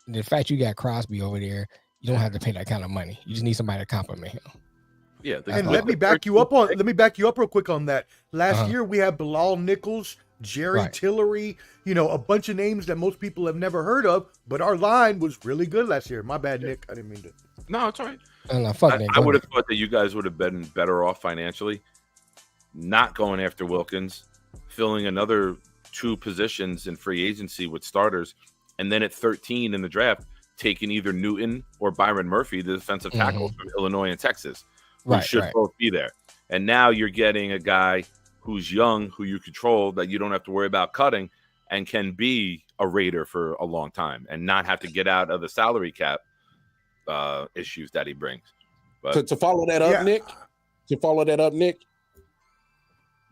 And the fact you got Crosby over there, you don't have to pay that kind of money. You just need somebody to compliment him. Yeah, And let me back you up real quick on that. Last year we had Bilal Nichols, Jerry Right. Tillery, a bunch of names that most people have never heard of, but our line was really good last year. My bad, Nick. I didn't mean to. No, it's all right. No, fuck that. I would have thought that you guys would have been better off financially, not going after Wilkins, filling another 2 positions in free agency with starters, and then at 13 in the draft, taking either Newton or Byron Murphy, the defensive tackle from Illinois and Texas, who should both be there. And now you're getting a guy who's young, who you control, that you don't have to worry about cutting, and can be a Raider for a long time and not have to get out of the salary cap issues that he brings. But To follow that up, Nick,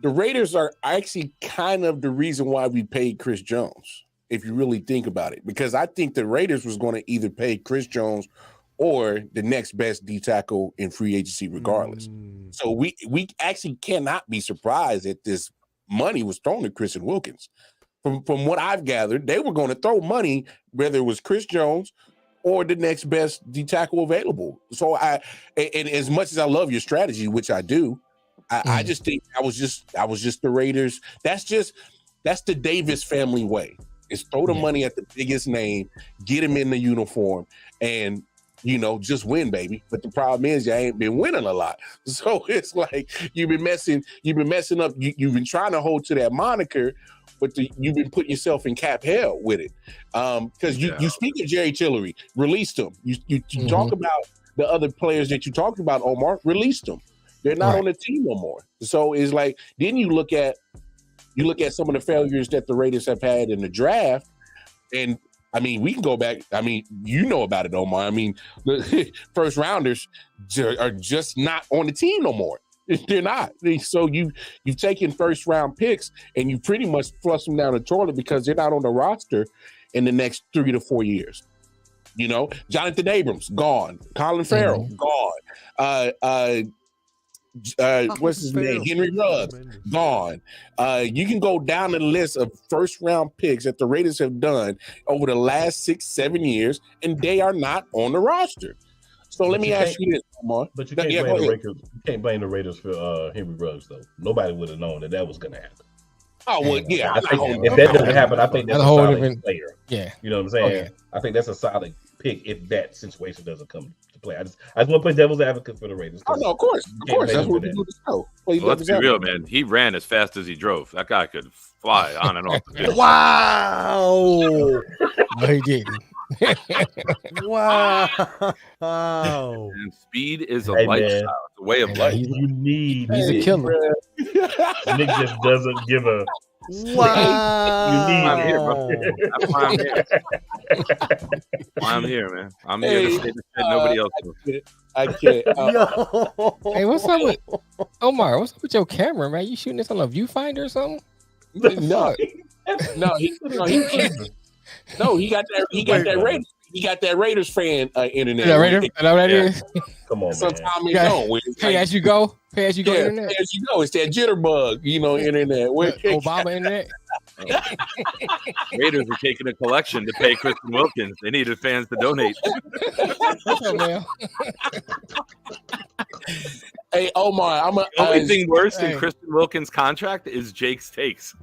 the Raiders are actually kind of the reason why we paid Chris Jones, if you really think about it, because I think the Raiders was going to either pay Chris Jones or the next best D tackle in free agency regardless. So we actually cannot be surprised that this money was thrown at Chris and Wilkins. From what I've gathered, they were going to throw money, whether it was Chris Jones or the next best D tackle available. So and as much as I love your strategy, which I do, I just think I was just the Raiders. That's the Davis family way. Is throw the money at the biggest name, get him in the uniform, and just win, baby. But the problem is you ain't been winning a lot. So it's like you've been messing up. You've been trying to hold to that moniker, but you've been putting yourself in cap hell with it. Because you speak of Jerry Tillery, released him. You talk about the other players that you talked about, Omar, released them. They're not on the team no more. So it's like, then you look at some of the failures that the Raiders have had in the draft, and I mean, we can go back. I mean, about it, Omar. I mean, the first rounders are just not on the team no more. They're not. So you've taken first round picks and you pretty much flush them down the toilet because they're not on the roster in the next 3 to 4 years. Jonathan Abrams gone, Colin Farrell gone. What's his name? Henry Ruggs gone. You can go down the list of first round picks that the Raiders have done over the last 6-7 years, and they are not on the roster. So let me ask you this, Omar. But you can't blame the Raiders for Henry Ruggs, though. Nobody would have known that was going to happen. Oh well, yeah. I think if that doesn't happen, I think that's a whole solid different player. Yeah, you know what I'm saying. I think that's a solid pick if that situation doesn't come to play. I just want to play devil's advocate for the Raiders. Oh no, of course. That's what we do the show. Well, let's be real, man. He ran as fast as he drove. That guy could fly on and off the field. Wow. No, he didn't. Wow. And speed is a lifestyle. It's a way of life. You need. He's a killer. Nick just doesn't give a I'm here, bro. Wow. That's why I'm here. Why I'm here, man. I'm here to say the shit nobody else knows. I can't. Yo. Hey, what's up with Omar? What's up with your camera, man? You shooting this on a viewfinder or something? No, he got that. He got that Raiders. He got that Raiders fan internet. Yeah, right. That is. Come on, man. Sometimes it don't. Pay as you go. Pay as you go. Yeah, Internet. pay as you go. It's that jitterbug, internet. Obama internet. Raiders are taking a collection to pay Kristen Wilkins. They needed fans to donate. What's up, man? Hey, Omar, The only thing worse hey. than Kristen Wilkins' contract is Jake's takes.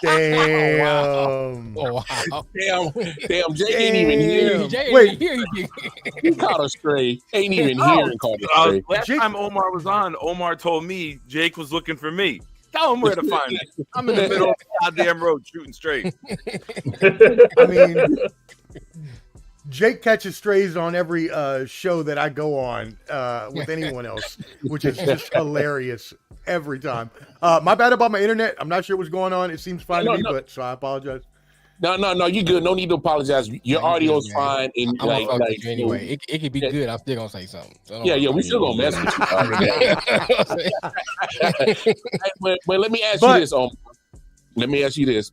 Damn. Oh wow. damn, Jake ain't even here. Jay, Wait. here He caught a stray. Ain't even here and caught a stray. Last Jake- time Omar was on, Omar told me Jake was looking for me. Tell him where to find me. I'm in the middle of the goddamn road shooting straight. I mean, Jake catches strays on every show that I go on with anyone else, which is just hilarious every time. My bad about my internet. I'm not sure what's going on. It seems fine to me, but so I apologize. No, you good. No need to apologize. Your audio's fine. And I'm like, gonna fuck with you anyway. It could be Yeah. good. I'm still gonna say something. So don't yeah, worry. we still gonna mess with you. But let me ask you this, Omar. Let me ask you this.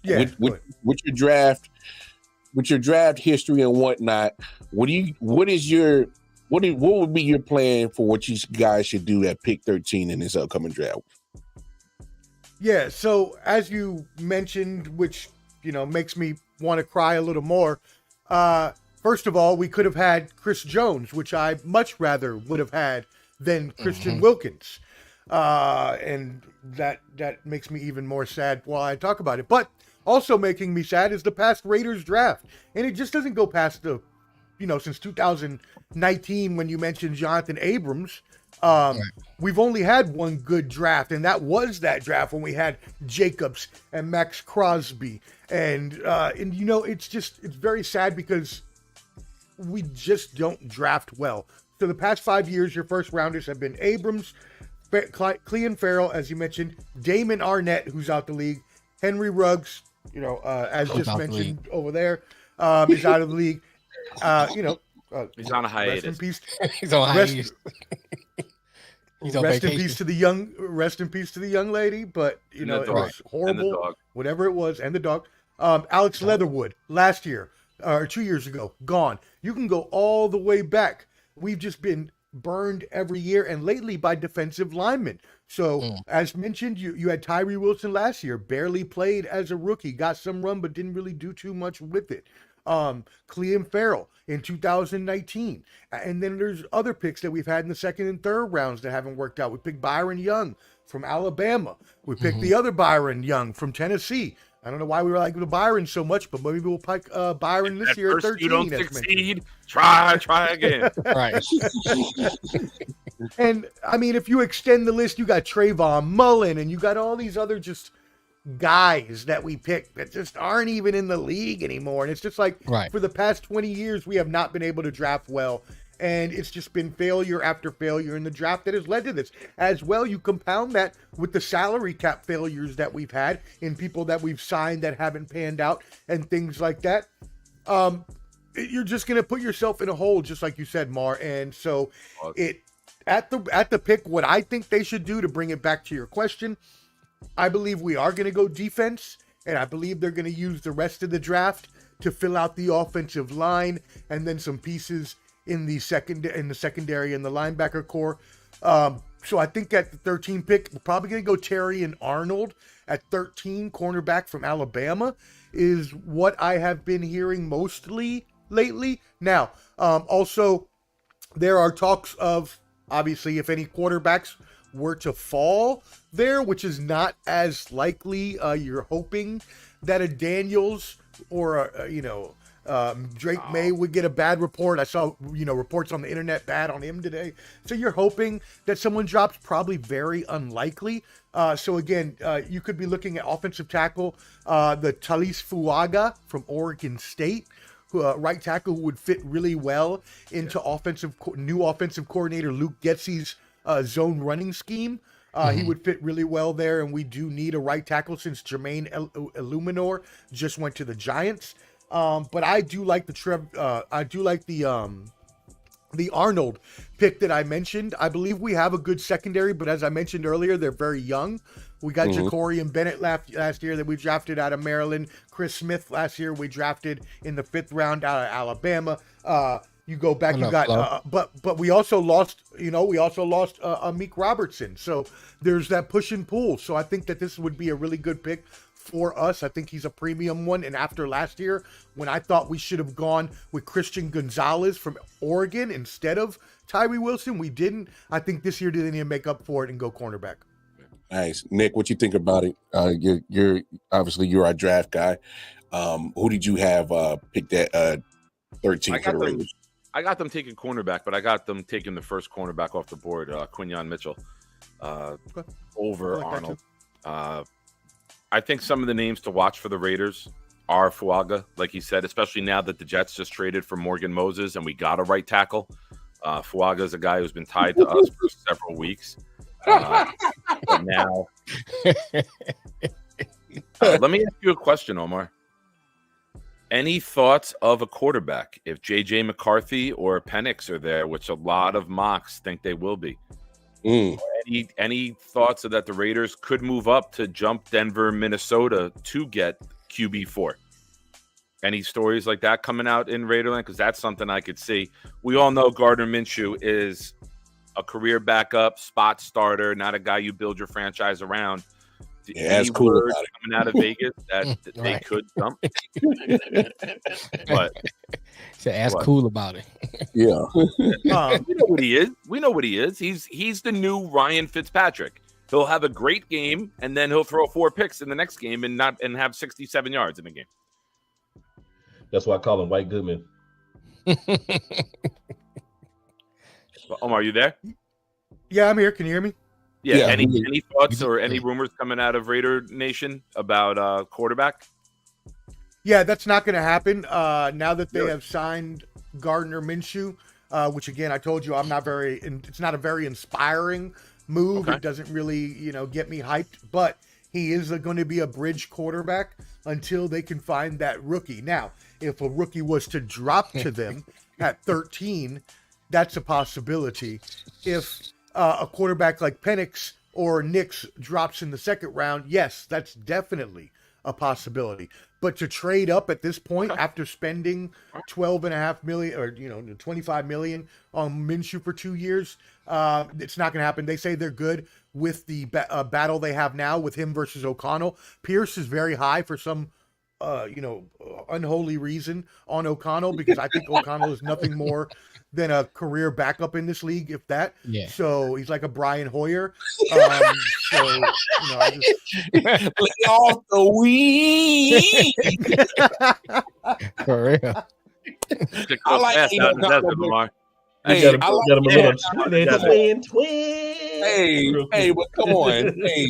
Yeah. With your draft history and whatnot, what would be your plan for what you guys should do at pick 13 in this upcoming draft? Yeah, so as you mentioned, which makes me want to cry a little more. First of all, we could have had Chris Jones, which I much rather would have had than Christian Wilkins, and that makes me even more sad while I talk about it. But also making me sad is the past Raiders draft, and it just doesn't go past the, since 2019 when you mentioned Jonathan Abrams. We've only had one good draft, and that was that draft when we had Jacobs and Max Crosby, and it's very sad because we just don't draft well. So the past 5 years, your first rounders have been Abrams, Clean Farrell, as you mentioned, Damon Arnett, who's out the league, Henry Ruggs, as just mentioned over there, is out of the league. He's on a hiatus. Rest in peace. He's on hiatus. He's on Rest in vacation. peace to the young lady, but it was horrible, whatever it was, and the dog. Alex Leatherwood last year or 2 years ago, gone. You can go all the way back. We've just been burned every year, and lately by defensive linemen. So as mentioned, you had Tyree Wilson last year, barely played as a rookie, got some run, but didn't really do too much with it. Clean Farrell in 2019. And then there's other picks that we've had in the second and third rounds that haven't worked out. We picked Byron Young from Alabama. We picked the other Byron Young from Tennessee. I don't know why we were like the Byron so much, but maybe we'll pick Byron this year at 13. You don't succeed. Try again. Right. And I mean, if you extend the list, you got Trayvon Mullen and you got all these other just guys that we picked that just aren't even in the league anymore. And it's just like for the past 20 years, we have not been able to draft well. And it's just been failure after failure in the draft that has led to this. As well, you compound that with the salary cap failures that we've had in people that we've signed that haven't panned out and things like that. You're just going to put yourself in a hole, just like you said, Mar. And so at the pick, what I think they should do, to bring it back to your question, I believe we are going to go defense, and I believe they're going to use the rest of the draft to fill out the offensive line and then some pieces in the secondary and the linebacker core. So I think at the 13 pick, we're probably going to go Terry and Arnold at 13, cornerback from Alabama, is what I have been hearing mostly lately. Now, also, there are talks of, obviously, if any quarterbacks were to fall there, which is not as likely, you're hoping that a Daniels or Drake May would get a bad report. I saw, reports on the internet bad on him today. So you're hoping that someone drops, probably very unlikely. So again, you could be looking at offensive tackle, the Talis Fuaga from Oregon State, right tackle who would fit really well into new offensive coordinator Luke Getsy's zone running scheme. He would fit really well there, and we do need a right tackle since Jermaine Illuminor just went to the Giants. But I do like the Arnold pick that I mentioned. I believe we have a good secondary, but as I mentioned earlier, they're very young. We got Ja'Cory and Bennett last year that we drafted out of Maryland. Chris Smith last year we drafted in the 5th round out of Alabama. You go back, you got, but we also lost, Meek Robertson. So there's that push and pull. So I think that this would be a really good pick for us. I think he's a premium one. And after last year, when I thought we should have gone with Christian Gonzalez from Oregon instead of Tyree Wilson, we didn't. I think this year they need to make up for it and go cornerback. Nice. Nick, what you think about it? You're obviously you're our draft guy. Who did you have pick that 13 for the Raiders? I got them taking cornerback, but I got them taking the first cornerback off the board, Quinyon Mitchell, over Arnold. I think some of the names to watch for the Raiders are Fuaga, like he said, especially now that the Jets just traded for Morgan Moses and we got a right tackle. Fuaga is a guy who's been tied to us for several weeks. But now, let me ask you a question, Omar. Any thoughts of a quarterback if J.J. McCarthy or Penix are there, which a lot of mocks think they will be? Any thoughts of that the Raiders could move up to jump Denver, Minnesota to get QB4? Any stories like that coming out in Raiderland? Because that's something I could see. We all know Gardner Minshew is a career backup, spot starter, not a guy you build your franchise around. Yeah, that's cool. Coming out of Vegas that they could jump. But so ask cool about it. Yeah. We know what he is. We know what he is. He's the new Ryan Fitzpatrick. He'll have a great game and then he'll throw 4 picks in the next game and have 67 yards in the game. That's why I call him White Goodman. Omar, are you there? Yeah, I'm here. Can you hear me? Yeah. Any thoughts or any rumors coming out of Raider Nation about quarterback? Yeah, that's not going to happen. Now that they have signed Gardner Minshew, which again I told you it's not a very inspiring move. Okay. It doesn't really get me hyped, but he is going to be a bridge quarterback until they can find that rookie. Now, if a rookie was to drop to them at 13, that's a possibility. If a quarterback like Penix or Nix drops in the 2nd round, yes, that's definitely a possibility. But to trade up at this point after spending $12.5 million or $25 million on Minshew for 2 years, it's not going to happen. They say they're good with the battle they have now with him versus O'Connell. Pierce is very high for some unholy reason on O'Connell, because I think O'Connell is nothing more than a career backup in this league, if that. Yeah. So he's like a Brian Hoyer. I just lay off the weed. For real. I like Hey, got him a little twin. Hey, but come on. Hey,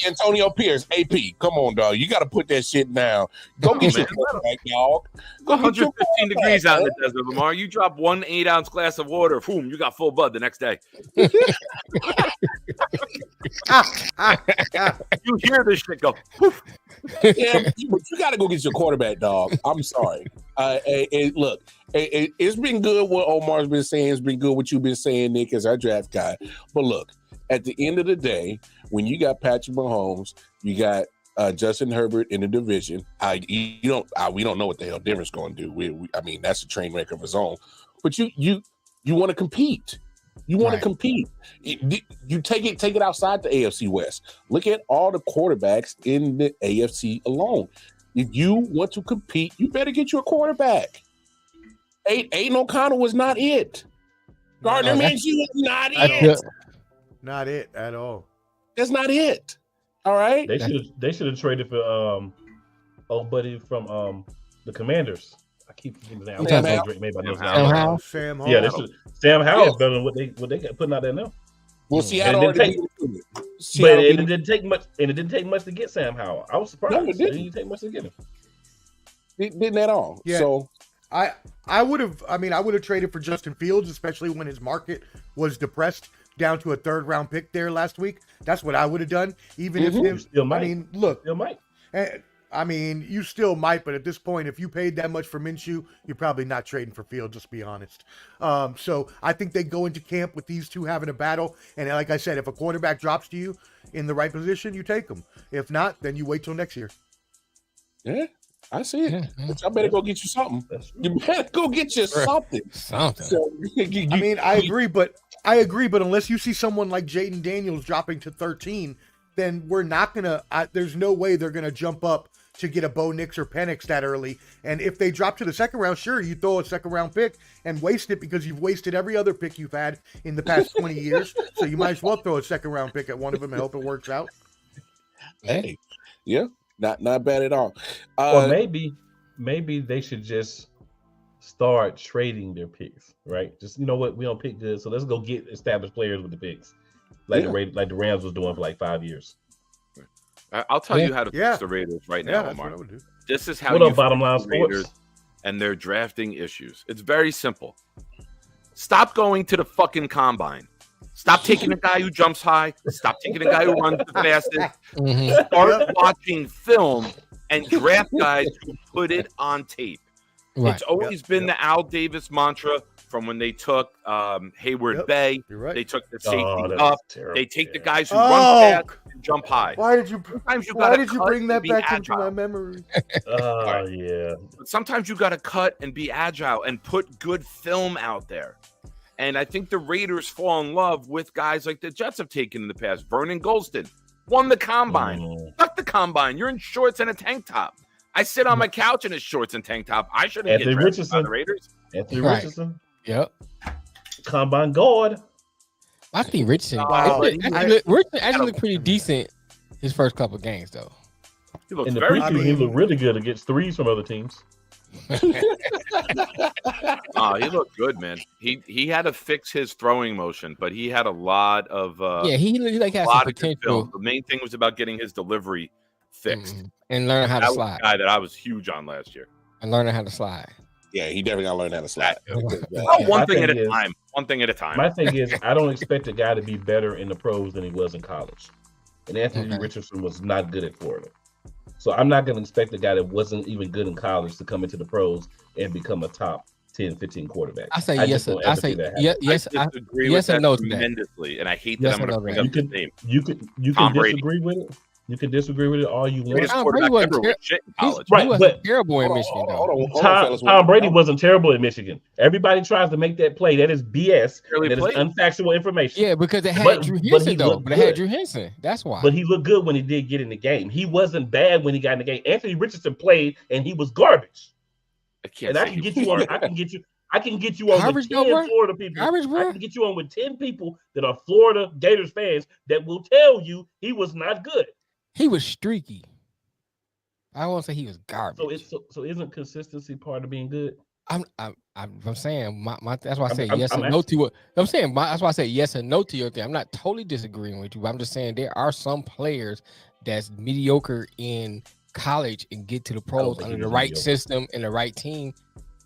Antonio Pierce, AP, come on, dog. You got to put that shit down. Go get your quarterback, dog. 115 degrees out in the desert, Lamar. You drop 1 8-ounce glass of water, boom, you got full bud the next day. You hear this shit go. Poof. Yeah, but you got to go get your quarterback, dog. I'm sorry. Look, it's been good what Omar's been saying. It's been good what you've been saying, Nick, as our draft guy. But look, at the end of the day, when you got Patrick Mahomes, you got Justin Herbert in the division. We don't know what the hell Denver's going to do. I mean, that's a train wreck of his own. But you want to compete. You want to compete. You take it outside the AFC West. Look at all the quarterbacks in the AFC alone. If you want to compete, you better get you a quarterback. Aiden O'Connell was not it. Gardner Minshew was not it. Not it at all. That's not it. All right. They should have traded for old buddy from the Commanders. I keep thinking Sam Howell. Yeah, Sam Howell's better than what they got putting out there now. Well, Seattle already it didn't take much. And it didn't take much to get Sam Howell. I was surprised. No, it didn't take much to get him. It didn't at all. Yeah. So I would have traded for Justin Fields, especially when his market was depressed down to a 3rd round pick there last week. That's what I would have done. Even if You still might. I mean, look, Still might. I mean, you still might, but at this point, if you paid that much for Minshew, you're probably not trading for Fields, just be honest. So I think they go into camp with these two having a battle. And like I said, if a quarterback drops to you in the right position, you take them. If not, then you wait till next year. Yeah, I see it. I better go get you something. You better go get you something. Something. So, I mean, I agree, but unless you see someone like Jaden Daniels dropping to 13, then we're not gonna. There's no way they're gonna jump up to get a Bo Nix or Penix that early. And if they drop to the 2nd round, sure, you throw a 2nd round pick and waste it because you've wasted every other pick you've had in the past 20 years. So you might as well throw a 2nd round pick at one of them and hope it works out. Hey, yeah, not bad at all. Or maybe they should just start trading their picks, right? Just, you know what, we don't pick good, so let's go get established players with the picks, like the Rams was doing for like 5 years. I'll tell you how to fix the Raiders right now, Omar. This is how you bottom line fix the Raiders and their drafting issues. It's very simple. Stop going to the fucking combine. Stop taking a guy who jumps high. Stop taking a guy who runs the fastest. Start watching film and draft guys who put it on tape. Right. It's always been the Al Davis mantra from when they took Hayward Bay. Right. They took the safety up. They take the guys who run fast and jump high. Why did you bring that back into my memory? Yeah. But sometimes you got to cut and be agile and put good film out there. And I think the Raiders fall in love with guys like the Jets have taken in the past. Vernon Golston won the combine. Fuck the combine. You're in shorts and a tank top. I sit on my couch in a shorts and tank top. I shouldn't get drafted by the Raiders. Anthony Richardson. Yep. Combine guard. I think Richardson. Richardson looked pretty decent his first couple of games, though. He looks he looked really good against threes from other teams. He looked good, man. He had to fix his throwing motion, but he had a lot of he had some potential. The main thing was about getting his delivery fixed and learning how to slide. Was the guy that I was huge on last year. And learning how to slide. Yeah, he definitely got to learn how to slide. One thing at a time. One thing at a time. My thing is, I don't expect a guy to be better in the pros than he was in college. And Anthony Richardson was not good at Florida. So I'm not going to expect a guy that wasn't even good in college to come into the pros and become a top 10, 15 quarterback. I say yes. I say yes. I disagree with that tremendously, and I hate that I'm going to bring up his name. You can disagree with it. You can disagree with it all you want. Tom Brady wasn't terrible in Michigan, though. Tom Brady wasn't terrible in Michigan. Everybody tries to make that play. That is BS. That is unfactual information. Yeah, because it had Drew Henson, though. But it had Drew Henson. That's why. But he looked good when he did get in the game. He wasn't bad when he got in the game. Anthony Richardson played, and he was garbage. I can get you on with 10 Florida people. I can get you on with 10 people that are Florida Gators fans that will tell you he was not good. He was streaky. I won't say he was garbage. So isn't consistency part of being good? I'm saying my that's why I say yes and no to it. I'm saying that's why I say yes and no to your thing. I'm not totally disagreeing with you, but I'm just saying there are some players that's mediocre in college and get to the pros under the right system and the right team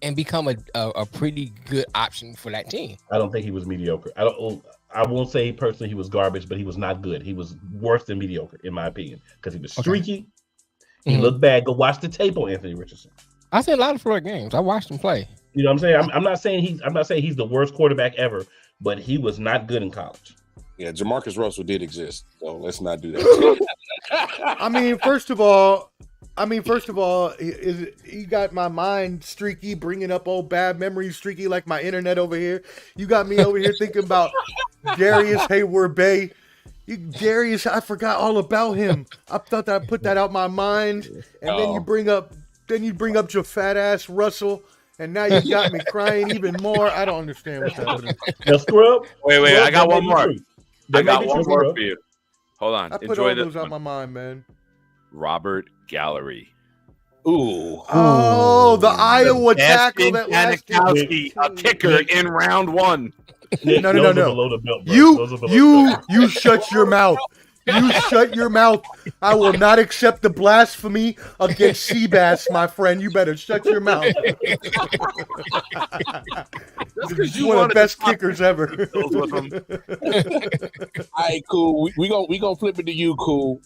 and become a pretty good option for that team. I don't think he was mediocre. I won't say personally he was garbage, but he was not good. He was worse than mediocre, in my opinion, because he was streaky. He looked bad. Go watch the tape on Anthony Richardson. I see a lot of Florida games. I watched him play. You know what I'm saying? I'm not saying he's the worst quarterback ever, but he was not good in college. Yeah, Jamarcus Russell did exist, so let's not do that. I mean, first of all, you got my mind streaky, bringing up old bad memories, streaky like my internet over here. You got me over here thinking about Darius Hayward Bay. Darius, I forgot all about him. I thought that I put that out my mind, and then you bring up your fat ass Russell, and now you got me crying even more. I don't understand what's happening. Now, Scrub. Wait, I got one more. I got one more for you. Hold on. I put all those out my mind, man. Robert Gallery. Ooh. Oh, the Iowa tackle that last year. A kicker in round one. No. You shut your mouth. You shut your mouth. I will not accept the blasphemy against Seabass, my friend. You better shut your mouth. Because One of the best kickers ever. All right, cool. We gonna flip it to you, cool.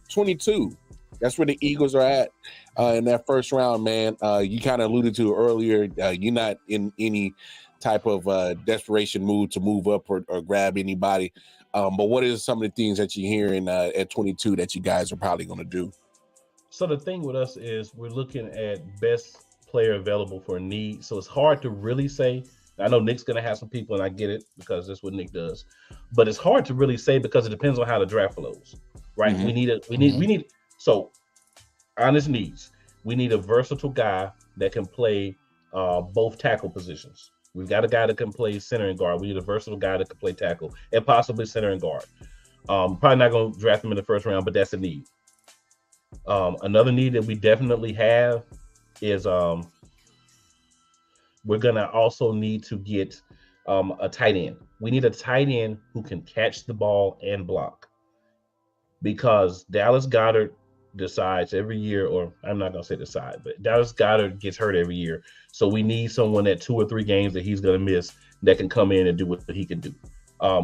22. That's where the Eagles are at in that first round, man. You kind of alluded to earlier. You're not in any type of desperation mood to move up or grab anybody. But what is some of the things that you're hearing at 22 that you guys are probably going to do? So the thing with us is we're looking at best player available for a need. So it's hard to really say. I know Nick's going to have some people, and I get it because that's what Nick does. But it's hard to really say because it depends on how the draft flows, right? Mm-hmm. We need. So honest needs. We need a versatile guy that can play both tackle positions. We've got a guy that can play center and guard. We need a versatile guy that can play tackle and possibly center and guard. Probably not going to draft him in the first round, but that's a need. Another need that we definitely have is we're going to also need to get a tight end. We need a tight end who can catch the ball and block, because Dallas Goedert decides every year, or I'm not going to say decide, but Dallas Goedert gets hurt every year. So we need someone at 2 or 3 games that he's going to miss that can come in and do what he can do.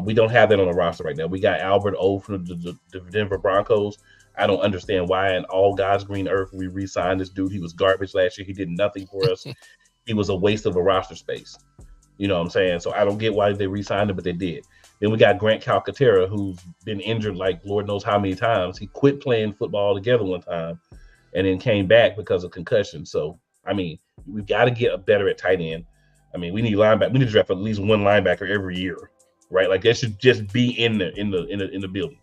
We don't have that on the roster right now. We got Albert O from the Denver Broncos. I don't understand why in all God's green earth we re-signed this dude. He was garbage last year. He did nothing for us. He was a waste of a roster space. You know what I'm saying? So I don't get why they re-signed him, but they did. Then we got Grant Calcaterra, who's been injured like Lord knows how many times. He quit playing football altogether one time and then came back because of concussion. So, I mean, we've got to get better at tight end. I mean, we need linebacker. We need to draft at least one linebacker every year, right? Like that should just be in the building.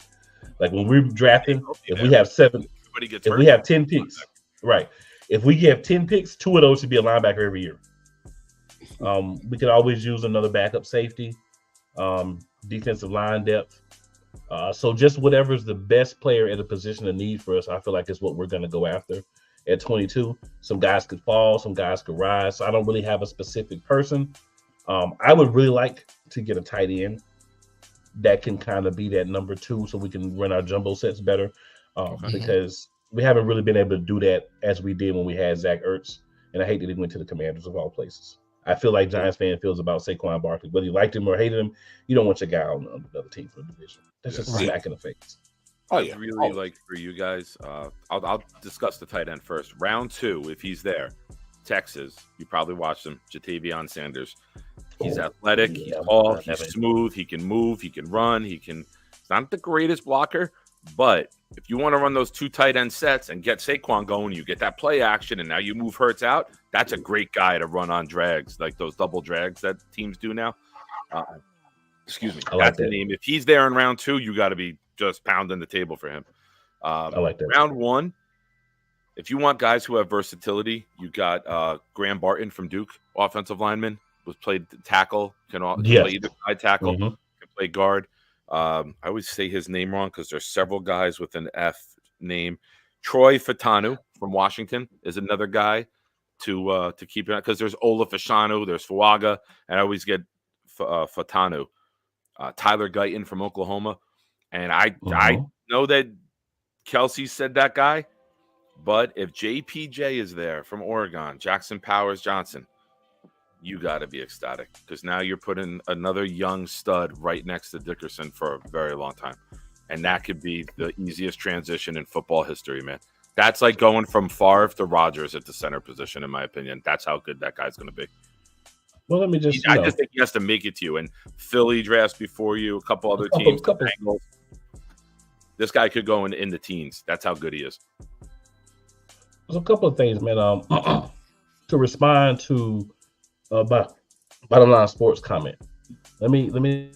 Like when we're drafting, if we have 7, if we have 10 picks, right? If we have 10 picks, 2 of those should be a linebacker every year. We could always use another backup safety. Defensive line depth. So just whatever's the best player at a position of need for us, I feel like is what we're going to go after at 22. Some guys could fall, some guys could rise. So I don't really have a specific person. I would really like to get a tight end that can kind of be that number 2 so we can run our jumbo sets better because we haven't really been able to do that as we did when we had Zach Ertz. And I hate that he went to the Commanders of all places. I feel like Giants fan feels about Saquon Barkley. Whether you liked him or hated him, you don't want your guy on another team for the division. That's just a smack in the face. Oh yeah, really like for you guys. I'll discuss the tight end first. Round 2, if he's there, Texas. You probably watched him, Jatavion Sanders. He's athletic, he's tall, he's smooth, he can move, he can run, he's not the greatest blocker, but if you want to run those 2 tight end sets and get Saquon going, you get that play action, and now you move Hurts out. That's a great guy to run on drags, like those double drags that teams do now. Excuse me. That's the name. If he's there in round 2, you got to be just pounding the table for him. I like that. Round 1, if you want guys who have versatility, you got Graham Barton from Duke, offensive lineman, was played tackle, can play either side tackle, can play guard. I always say his name wrong because there's several guys with an F name. Troy Fatanu from Washington is another guy to keep it, because there's Ola Fashanu, there's Fuaga, and I always get Fatanu. Tyler Guyton from Oklahoma, and I know that Kelsey said that guy, but if JPJ is there from Oregon, Jackson Powers Johnson, you got to be ecstatic, because now you're putting another young stud right next to Dickerson for a very long time. And that could be the easiest transition in football history, man. That's like going from Favre to Rodgers at the center position, in my opinion. That's how good that guy's going to be. Well, let me just... I just think he has to make it to you. And Philly drafts before you, a couple other teams. Bengals. This guy could go in the teens. That's how good he is. There's a couple of things, man. To respond to Bottom Line Sports comment, let me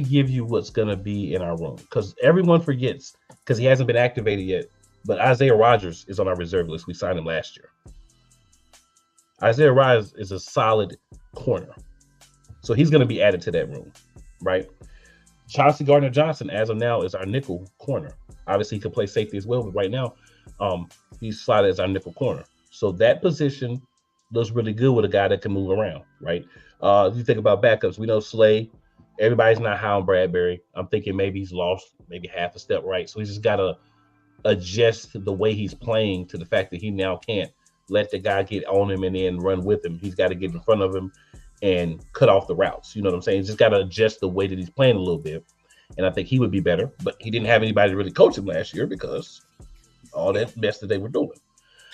give you what's gonna be in our room, because everyone forgets, because he hasn't been activated yet. But Isaiah Rodgers is on our reserve list. We signed him last year. Isaiah Rodgers is a solid corner, so he's gonna be added to that room, right? Chauncey Gardner-Johnson, as of now, is our nickel corner. Obviously, he can play safety as well, but right now, he's slotted as our nickel corner. So that position looks really good with a guy that can move around, right? If you think about backups, we know Slay, Everybody's not high on Bradbury. I'm thinking maybe he's lost maybe half a step right. So he's just got to adjust the way he's playing to the fact that he now can't let the guy get on him and then run with him. He's got to get in front of him and cut off the routes. You know what I'm saying? He's just got to adjust the way that he's playing a little bit. And I think he would be better. But he didn't have anybody to really coach him last year because all that mess that they were doing.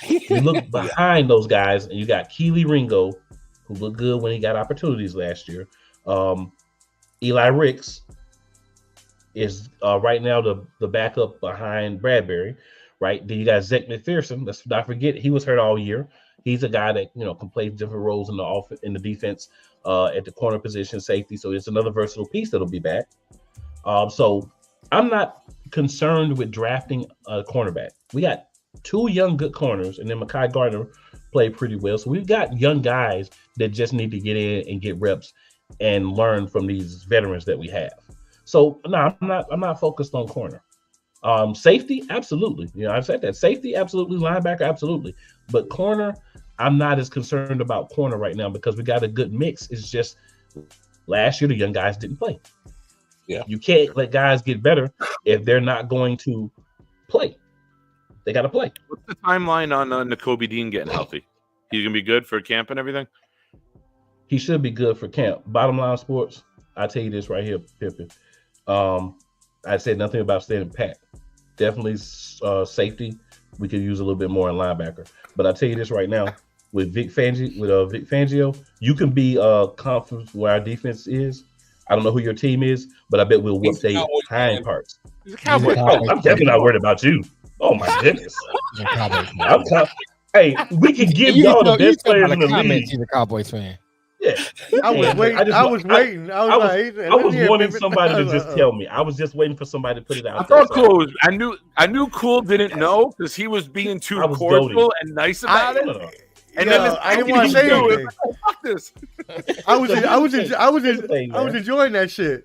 You look behind those guys, and you got Keely Ringo, who looked good when he got opportunities last year. Eli Ricks is right now the backup behind Bradbury, right? Then you got Zach McPherson. Let's not forget he was hurt all year. He's a guy that can play different roles in the defense, at the corner position, safety. So it's another versatile piece that'll be back. So I'm not concerned with drafting a cornerback. We got 2 young good corners, and then Mekhi Gardner played pretty well. So we've got young guys that just need to get in and get reps and learn from these veterans that we have. So no, I'm not focused on corner. Safety, absolutely. I've said that. Safety, absolutely. Linebacker, absolutely. But corner, I'm not as concerned about corner right now because we got a good mix. It's just last year the young guys didn't play. Yeah. You can't let guys get better if they're not going to play. They got to play. What's the timeline on Nakobe Dean getting healthy? He's going to be good for camp and everything? He should be good for camp. Bottom line sports, I tell you this right here, Pippin. I said nothing about staying pat. Definitely safety. We could use a little bit more in linebacker. But I tell you this right now, with Vic Fangio, you can be confident where our defense is. I don't know who your team is, but I bet we'll whip their hind parts. He's a Cowboy. I'm definitely not worried about you. Oh my goodness! Hey, we can give y'all the best players in the league. He's a Cowboys fan. Yeah, I was waiting. I was wanting somebody to just tell me. I was just waiting for somebody to put it out. I thought Cool. I knew Cool didn't know because he was being too cordial and nice about it. And then I didn't want to say anything. Fuck this. I was enjoying that shit.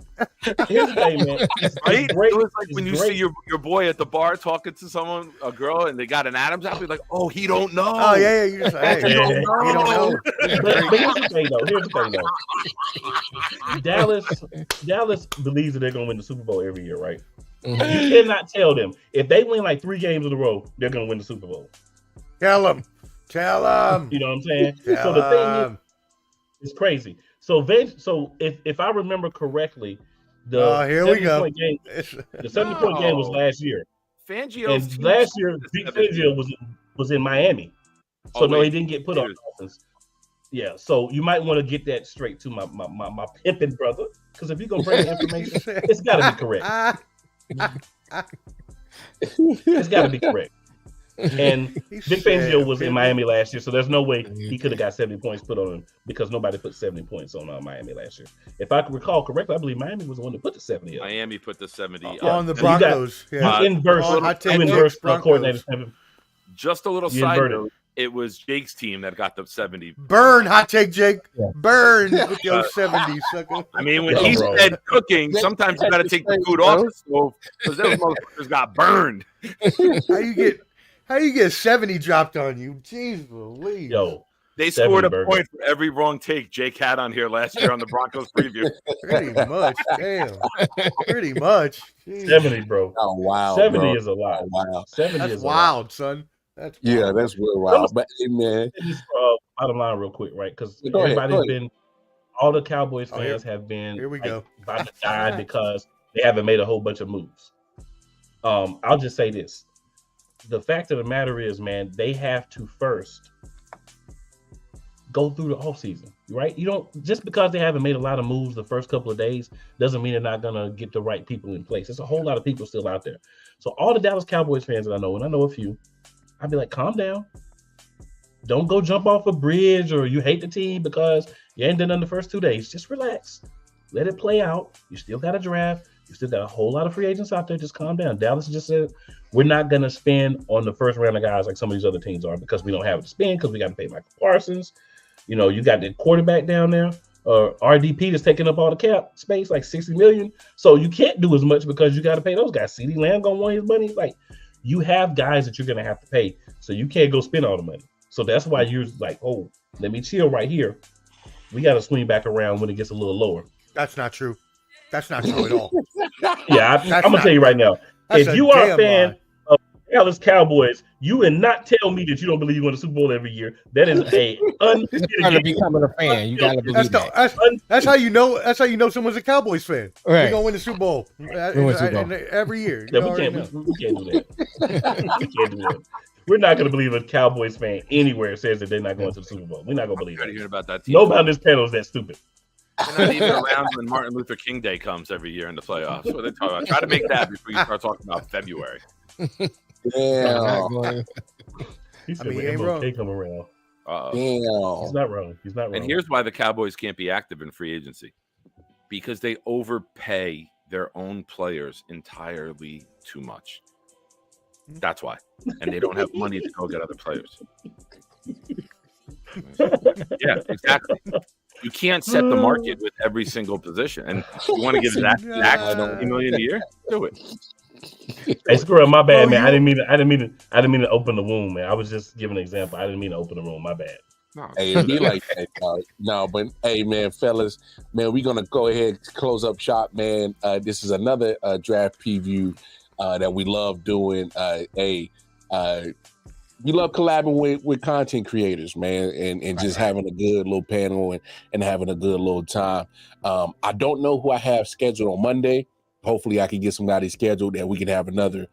Here's the thing, man. Right? It was like when you see your boy at the bar talking to someone, a girl, and they got an Adams apple. You're like, oh, he don't know. Oh yeah. You just like, hey, he don't know. But here's the thing, though. Dallas believes that they're gonna win the Super Bowl every year, right? Mm-hmm. You cannot tell them if they win like 3 games in a row, they're gonna win the Super Bowl. Tell them. You know what I'm saying? So the thing is, it's crazy. So if I remember correctly, the 70-point game was last year. Fangio. And last year, Vic Fangio was in Miami. So no, he didn't get put on offense. Yeah, so you might want to get that straight to my pimping brother, because if you're gonna bring the information, it's got to be correct. It's got to be correct. And Vic Fangio was in Miami last year, so there's no way he could have got 70 points put on him because nobody put 70 points on Miami last year. If I can recall correctly, I believe Miami was the one that put the 70 up. Miami put the 70 on the Broncos. You inverse coordinator. Just a little side note. It was Jake's team that got the 70. Burn, hot take, Jake. Burn with your 70, sucker. I mean, when he said cooking, sometimes you got to take the food off the stove because those motherfuckers got burned. How you get 70 dropped on you? Jeez Louise. Yo, they scored a point for every wrong take Jake had on here last year on the Broncos preview. Pretty much. Damn. Pretty much. Jeez. 70, bro. Oh, wow. 70 bro. is a lot. Wow. 70 That's is wild, son. That's wild. That's real wild. But, hey, man. Bottom line real quick, right? Because everybody's been, all the Cowboys fans have been here we go. about to die because they haven't made a whole bunch of moves. I'll just say this. The fact of the matter is, man, they have to first go through the offseason, right? You don't, just because they haven't made a lot of moves the first couple of days doesn't mean they're not going to get the right people in place. There's a whole lot of people still out there. So all the Dallas Cowboys fans that I know, and I know a few, I'd be like, calm down. Don't go jump off a bridge or you hate the team because you ain't done in the first 2 days. Just relax. Let it play out. You still got a draft. You still got a whole lot of free agents out there. Just calm down. Dallas just said, we're not going to spend on the first round of guys like some of these other teams are because we don't have it to spend because we got to pay Michael Parsons. You know, you got the quarterback down there. RDP that's taking up all the cap space, like $60 million. So you can't do as much because you got to pay those guys. CeeDee Lamb going to want his money. Like, you have guys that you're going to have to pay. So you can't go spend all the money. So that's why you're like, oh, let me chill right here. We got to swing back around when it gets a little lower. That's not true. That's not true at all. Yeah, I'm gonna tell you right now. If you are a fan of Dallas Cowboys, you would not tell me that you don't believe you win the Super Bowl every year. That is to becoming a fan. You gotta believe that's how you know. That's how you know someone's a Cowboys fan. Right. We're gonna win the Super Bowl every year. Yeah, we can't do that. We can't do that. We're not going to believe a Cowboys fan anywhere says that they're not going to the Super Bowl. We're not going to believe it. About that team. Nobody on this panel is that stupid. They're not even around when Martin Luther King Day comes every year in the playoffs. What are they talking about? Try to make that before you start talking about February. Yeah. He said when MLK come around. Damn. He's not wrong. He's not wrong. And here's why the Cowboys can't be active in free agency. Because they overpay their own players entirely too much. That's why. And they don't have money to go get other players. Yeah, exactly. You can't set the market with every single position. And you want to give Zach $20 million a year? Do it. Hey, screw up, my bad, man. I didn't mean to open the wound, man. I was just giving an example. I didn't mean to open the room. My bad. No. Hey, it'd be like that. No, but hey, man, fellas, man, we're gonna go ahead and close up shop, man. This is another draft preview that we love doing. We love collabing with content creators, man, and just having a good little panel and having a good little time. I don't know who I have scheduled on Monday. Hopefully I can get somebody scheduled and we can have another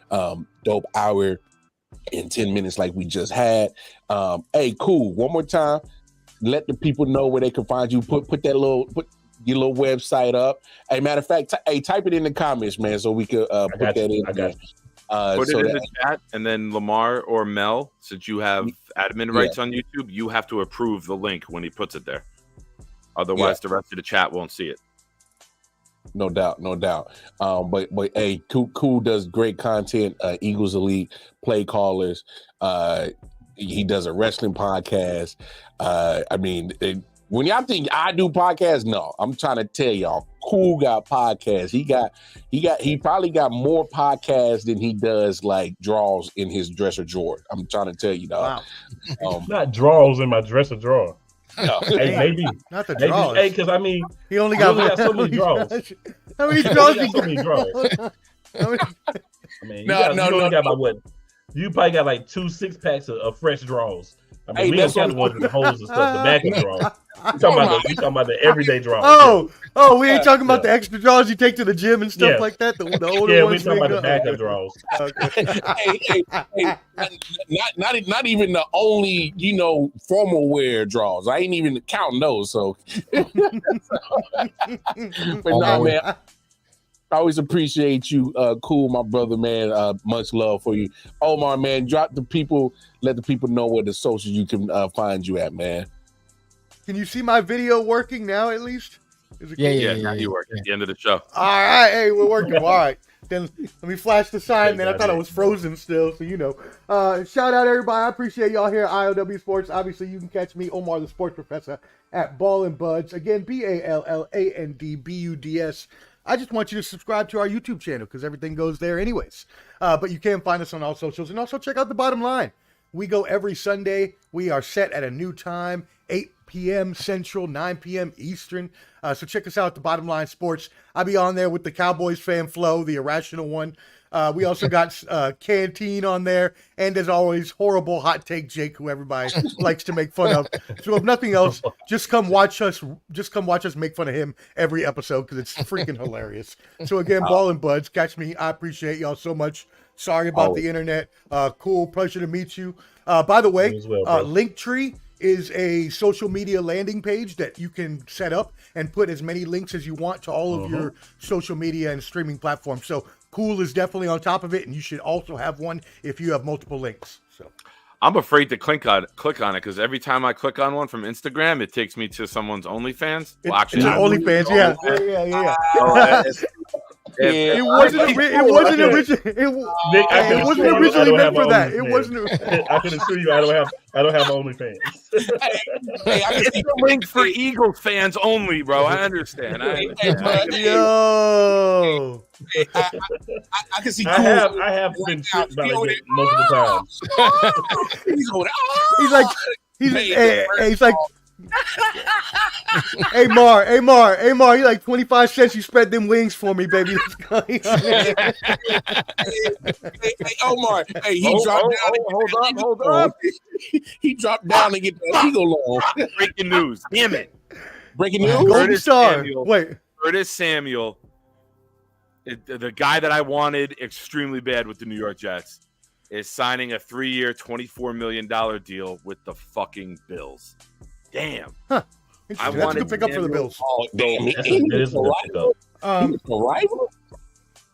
dope hour in 10 minutes like we just had. Hey, cool. One more time. Let the people know where they can find you. Put your little website up. Hey, matter of fact, type it in the comments, man, so we could put that in. I got you. Put it in the chat, and then Lamar or Mel, since you have admin rights on YouTube, you have to approve the link when he puts it there. Otherwise, the rest of the chat won't see it. No doubt. But hey, cool does great content. Eagles Elite play callers. He does a wrestling podcast. When y'all think I do podcasts, no, I'm trying to tell y'all, Cool got podcasts. He probably got more podcasts than he does like draws in his dresser drawer. I'm trying to tell you, dog. Wow. Not draws in my dresser drawer. No. Hey, maybe not the draws. Hey, because he only got so many draws. How many draws? So many draws. You only got about what? You probably got like 2 6-packs of fresh draws. We don't count the ones with the holes and stuff. The back of the draws. You talking about the everyday draws? We ain't talking about the extra draws you take to the gym and stuff like that. The older ones. We talking about the backup draws. Not even the only formal wear draws. I ain't even counting those. So, but nah, man. I always appreciate you, Cool, my brother, man. Much love for you, Omar, man. Let the people know where the socials you can find you at, man. Can you see my video working now? At least, yeah. You work at the end of the show. All right, hey, we're working. All right, then let me flash the sign, man. I thought I was frozen still, so shout out everybody. I appreciate y'all here at I.O.W. Sports. Obviously, you can catch me, Omar, the Sports Professor, at Ballin' Buds. Again, BALLANDBUDS. I just want you to subscribe to our YouTube channel because everything goes there anyways. But you can find us on all socials. And also check out The Bottom Line. We go every Sunday. We are set at a new time, 8 p.m. Central, 9 p.m. Eastern. So check us out at The Bottom Line Sports. I'll be on there with the Cowboys fan Flo, the irrational one. We also got Canteen on there. And as always, horrible hot take Jake, who everybody likes to make fun of. So if nothing else, just come watch us make fun of him every episode because it's freaking hilarious. So again, Ballin' Buds, catch me. I appreciate y'all so much. Sorry about the internet. Cool, pleasure to meet you. By the way, Linktree is a social media landing page that you can set up and put as many links as you want to all of your social media and streaming platforms. So Cool is definitely on top of it, and you should also have one if you have multiple links. So I'm afraid to click on it because every time I click on one from Instagram, it takes me to someone's OnlyFans. Well, actually, OnlyFans, yeah. It wasn't originally meant for that. It wasn't. I can assure you, I don't have OnlyFans. It's a link for Eagles fans only, bro. I understand. Yo. I can see. Cool. I have been tricked by it multiple times. He's like, Hey Mar, you like 25 cents, you spread them wings for me, baby. Let's go. Hey, Omar. Hey, he dropped down. Hold up. He dropped down to get that eagle on. Breaking news. Damn it. Breaking news. Golden Curtis Star. Samuel. Wait. Curtis Samuel, the guy that I wanted extremely bad with the New York Jets, is signing a 3-year, $24 million deal with the fucking Bills. Damn. Huh. I That's a wanted good pickup for the Samuel- Bills. Oh, damn. That is a good pickup. Rival?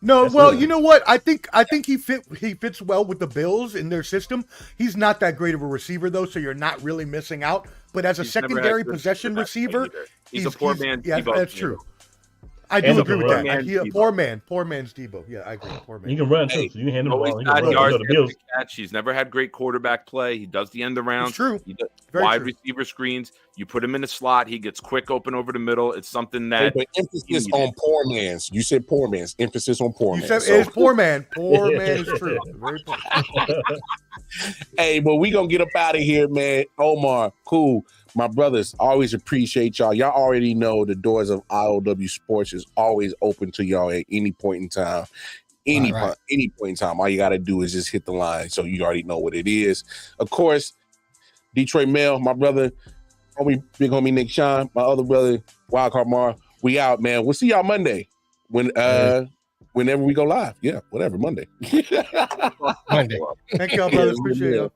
No, That's well, good. you know what? I think he fits well with the Bills in their system. He's not that great of a receiver though, so you're not really missing out. But as a He's never had secondary good possession quarterback play receiver, either. He's a poor man. Yeah, Debo that's Samuel. true. I do And agree a with poor that. man's A Debo. poor man's Debo. Yeah, I agree. Poor man. You can run too, Hey, so you can hand him the Always ball. You had can run. yards You know, the Bills. after the catch. He's never had great quarterback play. He does the end around. It's true. He does Very wide true. receiver screens. You put him in the slot. He gets quick open over the middle. It's something Hey, that but emphasis needed. on poor man's. You said poor man's. Emphasis on poor You man's. said it's poor man. Poor man is true. Very poor. Hey, but we gonna get up out of here, man. Omar, cool. My brothers, always appreciate y'all. Y'all already know the doors of I.O.W. Sports is always open to y'all at any point in time. Any point in time. All you gotta do is just hit the line. So you already know what it is. Of course, Detroit Mail, my brother, big homie Nick Sean, my other brother, Wildcard Mar. We out, man. We'll see y'all Monday. Whenever we go live. Yeah, whatever, Monday. Monday. Thank y'all, brothers. Appreciate y'all.